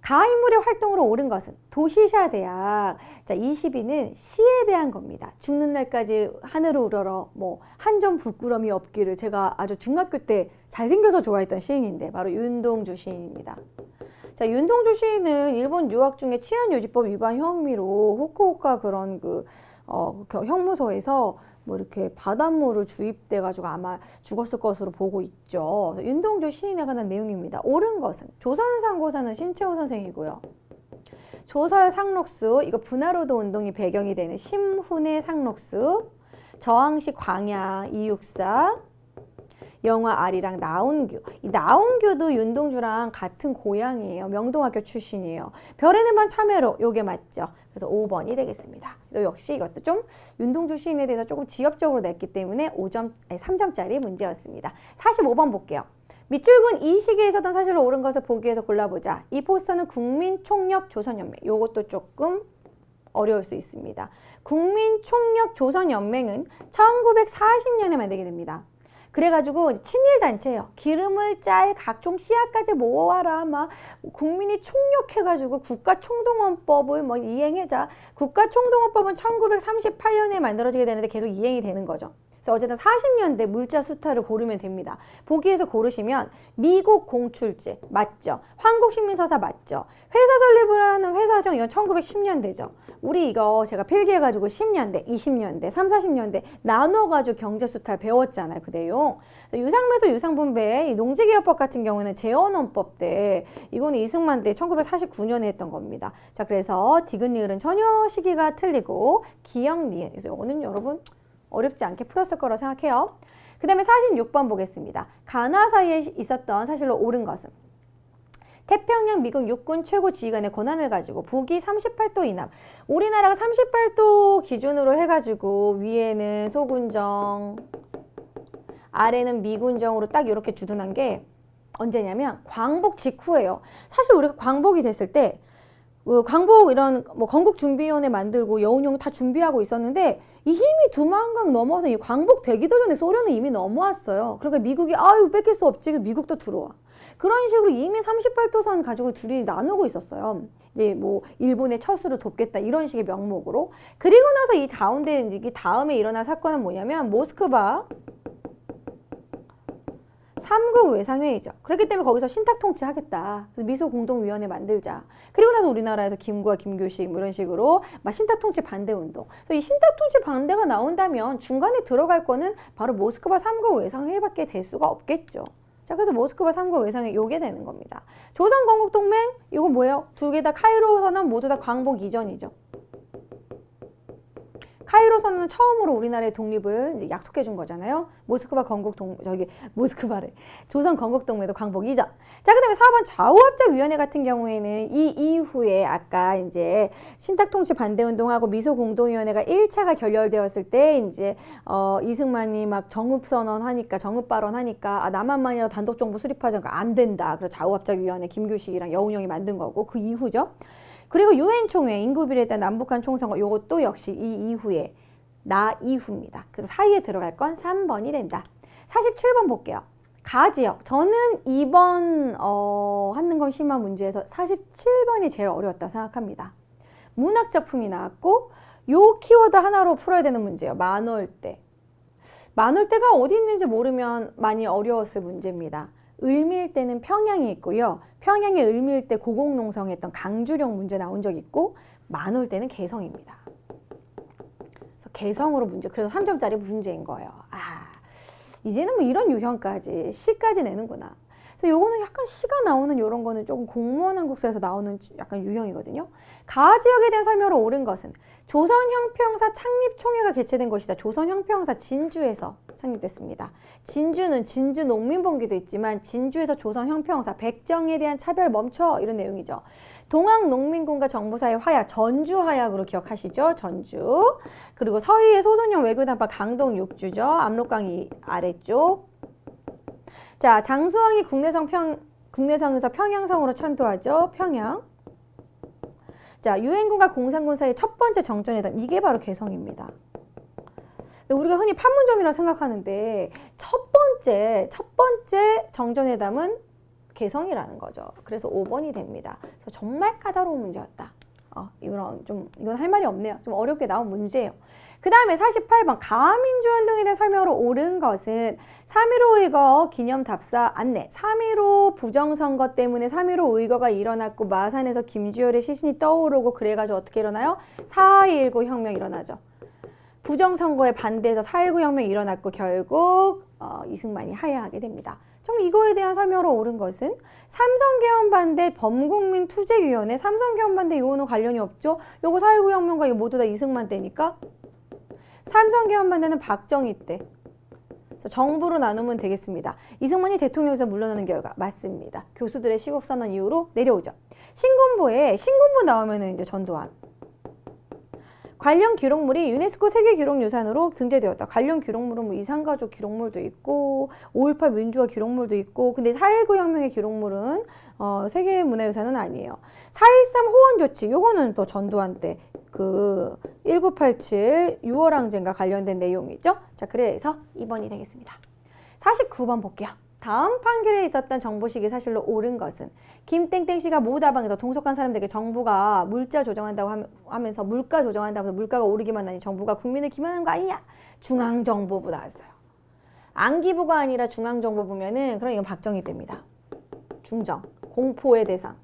가인물의 활동으로 옳은 것은 도시샤 대학. 자, 22는 시에 대한 겁니다. 죽는 날까지 하늘을 우러러 뭐 한 점 부끄럼이 없기를 제가 아주 중학교 때 잘생겨서 좋아했던 시인인데 바로 윤동주 시인입니다. 자, 윤동주 시인은 일본 유학 중에 치안유지법 위반 혐의로 후쿠오카 그런 형무소에서 뭐 이렇게 바닷물을 주입돼 가지고 아마 죽었을 것으로 보고 있죠. 윤동주 시인에 관한 내용입니다. 옳은 것은 조선상고사는 신채호 선생이고요. 조설 상록수 이거 분화로도 운동이 배경이 되는 심훈의 상록수, 저항시 광야 이육사, 영화 아리랑 나운규. 이 나운규도 윤동주랑 같은 고향이에요. 명동학교 출신이에요. 별에는 반 참외로 요게 맞죠. 그래서 5번이 되겠습니다. 역시 이것도 좀 윤동주 시인에 대해서 조금 지엽적으로 냈기 때문에 3점짜리 문제였습니다. 45번 볼게요. 밑줄근 이 시기에 있었던 사실로 옳은 것을 보기 위해서 골라보자. 이 포스터는 국민총력조선연맹. 요것도 조금 어려울 수 있습니다. 국민총력조선연맹은 1940년에 만들게 됩니다. 그래가지고 친일단체예요. 기름을 짤 각종 씨앗까지 모아라. 막 국민이 총력해가지고 국가총동원법을 뭐 이행하자. 국가총동원법은 1938년에 만들어지게 되는데 계속 이행이 되는 거죠. 그래서 어쨌든 40년대 물자 수타를 고르면 됩니다. 보기에서 고르시면 미국 공출제 맞죠? 한국식민서사 맞죠? 회사 설립을 하는 회사정 이건 1910년대죠. 우리 이거 제가 필기해가지고 10년대, 20년대, 3, 40년대 나눠가지고 경제 수타를 배웠잖아요. 그 내용. 유상매수 유상분배, 이 농지개혁법 같은 경우는 재헌헌법 때 이거는 이승만 때 1949년에 했던 겁니다. 자, 그래서 디귿 리을은 전혀 시기가 틀리고 기역 니은. 그래서 이거는 여러분 어렵지 않게 풀었을 거라 생각해요. 그 다음에 46번 보겠습니다. 가나 사이에 있었던 사실로 옳은 것은 태평양 미국 육군 최고 지휘관의 권한을 가지고 북위 38도 이남, 우리나라가 38도 기준으로 해가지고 위에는 소군정, 아래는 미군정으로 딱 이렇게 주둔한 게 언제냐면 광복 직후예요. 사실 우리가 광복이 됐을 때 광복 이런 뭐 건국준비위원회 만들고 여운형 다 준비하고 있었는데 이미 두만강 넘어서 이 광복 되기도 전에 소련은 이미 넘어왔어요. 그러니까 미국이 아유 뺏길 수 없지. 미국도 들어와. 그런 식으로 이미 38도선 가지고 둘이 나누고 있었어요. 이제 뭐 일본의 처수를 돕겠다 이런 식의 명목으로. 그리고 나서 이 가운데 이 다음에 일어난 사건은 뭐냐면 모스크바 3국 외상회의죠. 그렇기 때문에 거기서 신탁 통치하겠다. 미소 공동위원회 만들자. 그리고 나서 우리나라에서 김구와 김교식 뭐 이런 식으로 막 신탁 통치 반대 운동. 이 신탁 통치 반대가 나온다면 중간에 들어갈 거는 바로 모스크바 3국 외상회의밖에 될 수가 없겠죠. 자, 그래서 모스크바 3국 외상회의 요게 되는 겁니다. 조선 건국 동맹 이거 뭐예요? 두 개 다 카이로 선언 모두 다 광복 이전이죠. 카이로 선언은 처음으로 우리나라의 독립을 이제 약속해 준 거잖아요. 모스크바 조선 건국 동맹도 광복 이전. 자, 그다음에 4번 좌우합작위원회 같은 경우에는 이 이후에 아까 이제 신탁 통치 반대 운동하고 미소 공동위원회가 1차가 결렬되었을 때 이제 이승만이 막 정읍 선언하니까 정읍 발언하니까 아, 남한만이라도 단독 정부 수립하자니까 안 된다. 그래서 좌우합작위원회 김규식이랑 여운형이 만든 거고 그 이후죠. 그리고 유엔 총회 인구 비례에 따른 남북한 총선거 요것도 역시 이 이후에 이후입니다. 그래서 사이에 들어갈 건 3번이 된다. 47번 볼게요. 가지역. 저는 이번 한능검 심화 문제에서 47번이 제일 어려웠다고 생각합니다. 문학 작품이 나왔고 요 키워드 하나로 풀어야 되는 문제예요. 만월대. 만월대가 어디 있는지 모르면 많이 어려웠을 문제입니다. 을밀대는 평양이 있고요. 평양에 을밀대 고공농성했던 강주령 문제 나온 적 있고 만월대는 개성입니다. 그래서 개성으로 문제. 그래서 3점짜리 문제인 거예요. 아, 이제는 뭐 이런 유형까지 시까지 내는구나. 그래서 요거는 약간 시가 나오는 요런 거는 조금 공무원 한국사에서 나오는 약간 유형이거든요. 가지역에 대한 설명으로 옳은 것은 조선형평사 창립총회가 개최된 것이다. 조선형평사 진주에서 창립됐습니다. 진주는 진주 농민봉기도 있지만 진주에서 조선형평사 백정에 대한 차별 멈춰 이런 내용이죠. 동학농민군과 정부 사이의 화약, 전주 화약으로 기억하시죠? 전주. 그리고 서희의 소선형 외교단파 강동 6주죠. 압록강 아래쪽. 자, 장수왕이 국내성에서 평양성으로 천도하죠. 평양. 자, 유엔군과 공산군 사이의 첫 번째 정전회담. 이게 바로 개성입니다. 우리가 흔히 판문점이라고 생각하는데 첫 번째 정전회담은 개성이라는 거죠. 그래서 5번이 됩니다. 그래서 정말 까다로운 문제였다. 이건 할 말이 없네요. 좀 어렵게 나온 문제예요. 그 다음에 48번 가민주운동에 대한 설명으로 옳은 것은 3.15 의거 기념 답사 안내. 3.15 부정선거 때문에 3.15 의거가 일어났고 마산에서 김주열의 시신이 떠오르고 그래가지고 어떻게 일어나요? 4.19 혁명이 일어나죠. 부정선거에 반대해서 4.19 혁명이 일어났고 결국 이승만이 하야하게 됩니다. 정 이거에 대한 설명으로 옳은 것은 삼성개헌 반대 범국민 투쟁위원회. 삼성개헌 반대 요거는 관련이 없죠. 요거 4.19 혁명과 이거 모두 다 이승만 때니까 삼성개헌 반대는 박정희 때. 그래서 정부로 나누면 되겠습니다. 이승만이 대통령에서 물러나는 결과 맞습니다. 교수들의 시국선언 이후로 내려오죠. 신군부 나오면은 이제 전두환. 관련 기록물이 유네스코 세계기록유산으로 등재되었다. 관련 기록물은 뭐 이산가족 기록물도 있고 5.18 민주화 기록물도 있고 근데 4.19 혁명의 기록물은 세계문화유산은 아니에요. 4.13 호원조치 요거는 또 전두환 때 그 1987 6월항쟁과 관련된 내용이죠. 자, 그래서 2번이 되겠습니다. 49번 볼게요. 다음 판결에 있었던 정보식이 사실로 옳은 것은 김땡땡 씨가 모다방에서 동석한 사람들에게 정부가 물자 조정한다고 하면서 물가 조정한다고 해서 물가가 오르기만 하니 정부가 국민을 기만하는 거 아니냐? 중앙정보부 나왔어요. 안기부가 아니라 중앙정보부면은 그럼 이건 박정희 때입니다. 중정, 공포의 대상.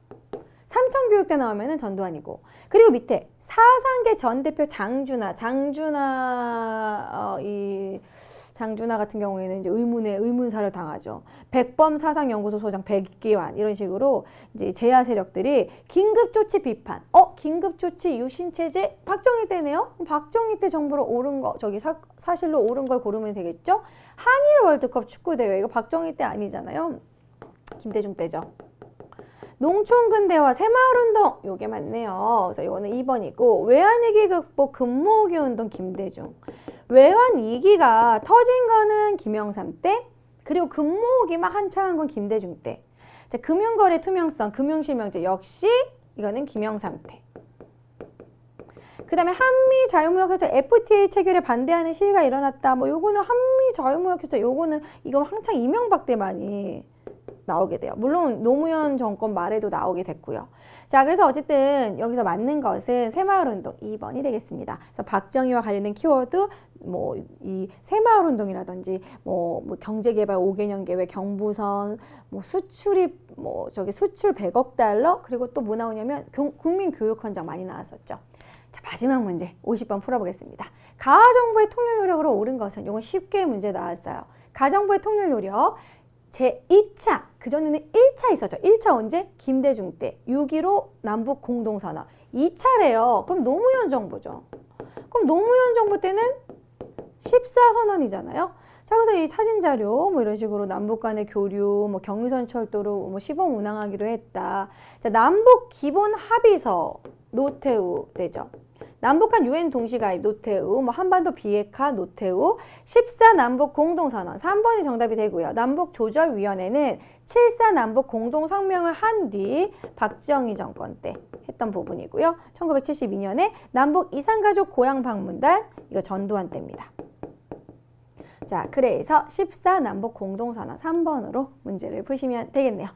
삼천교육대 나오면은 전두환이고 그리고 밑에 사상계 전 대표 장준하 같은 경우에는 이제 의문사를 당하죠. 백범 사상연구소 소장 백기환 이런 식으로 이제 제야 세력들이 긴급조치 비판. 긴급조치 유신체제 박정희 때네요. 박정희 때 정부로 옳은 거 사실로 옳은 걸 고르면 되겠죠. 한일 월드컵 축구 대회 이거 박정희 때 아니잖아요. 김대중 때죠. 농촌 근대화 새마을운동 요게 맞네요. 그래서 이거는 2번이고 외환위기 극복 금모으기 운동 김대중. 외환위기가 터진 거는 김영삼 때, 그리고 금모으기 막 한창 한 건 김대중 때. 자, 금융거래 투명성, 금융실명제 역시 이거는 김영삼 때. 그 다음에 한미 자유무역협정 FTA 체결에 반대하는 시위가 일어났다. 뭐 요거는 한미 자유무역협정 이거 한창 이명박 때 많이 나오게 돼요. 물론 노무현 정권 말에도 나오게 됐고요. 자, 그래서 어쨌든 여기서 맞는 것은 새마을운동 2번이 되겠습니다. 그래서 박정희와 관련된 키워드 뭐 이 새마을운동이라든지 뭐 경제개발 5개년 계획 경부선 수출 100억 달러 그리고 또 뭐 나오냐면 국민교육헌장 많이 나왔었죠. 자, 마지막 문제 50번 풀어보겠습니다. 가정부의 통일 노력으로 옳은 것은 이건 쉽게 문제 나왔어요. 가정부의 통일 노력 제2차, 그전에는 1차 있었죠. 1차 언제? 김대중 때 6.15 남북 공동선언. 2차래요. 그럼 노무현 정부죠. 그럼 노무현 정부 때는 14선언이잖아요. 자, 그래서 이 사진자료 뭐 이런 식으로 남북 간의 교류, 뭐 경의선 철도로 뭐 시범 운항하기로 했다. 자, 남북 기본 합의서 노태우 되죠. 남북한 유엔 동시가입 노태우, 뭐 한반도 비핵화 노태우, 14 남북 공동선언 3번이 정답이 되고요. 남북 조절위원회는 7.4 남북 공동성명을 한 뒤 박정희 정권 때 했던 부분이고요. 1972년에 남북 이산가족 고향 방문단 이거 전두환 때입니다. 자, 그래서 14 남북 공동선언 3번으로 문제를 푸시면 되겠네요.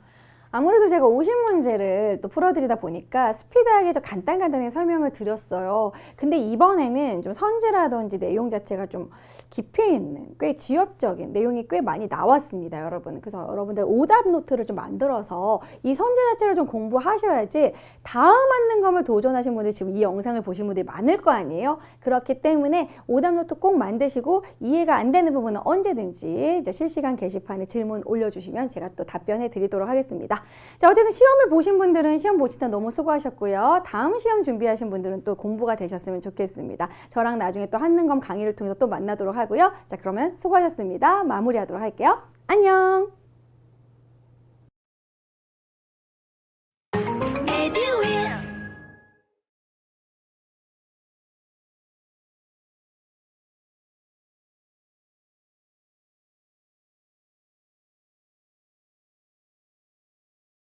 아무래도 제가 50문제를 또 풀어드리다 보니까 스피드하게 좀 간단하게 설명을 드렸어요. 근데 이번에는 좀 선지라든지 내용 자체가 좀 깊이 있는 꽤 지엽적인 내용이 꽤 많이 나왔습니다, 여러분. 그래서 여러분들 오답 노트를 좀 만들어서 이 선지 자체를 좀 공부하셔야지 다음 맞는 검을 도전하신 분들 지금 이 영상을 보신 분들이 많을 거 아니에요? 그렇기 때문에 오답 노트 꼭 만드시고 이해가 안 되는 부분은 언제든지 이제 실시간 게시판에 질문 올려주시면 제가 또 답변해 드리도록 하겠습니다. 자, 어쨌든 시험을 보신 분들은 시험 보시다 너무 수고하셨고요. 다음 시험 준비하신 분들은 또 공부가 되셨으면 좋겠습니다. 저랑 나중에 또 한능검 강의를 통해서 또 만나도록 하고요. 자, 그러면 수고하셨습니다. 마무리하도록 할게요. 안녕!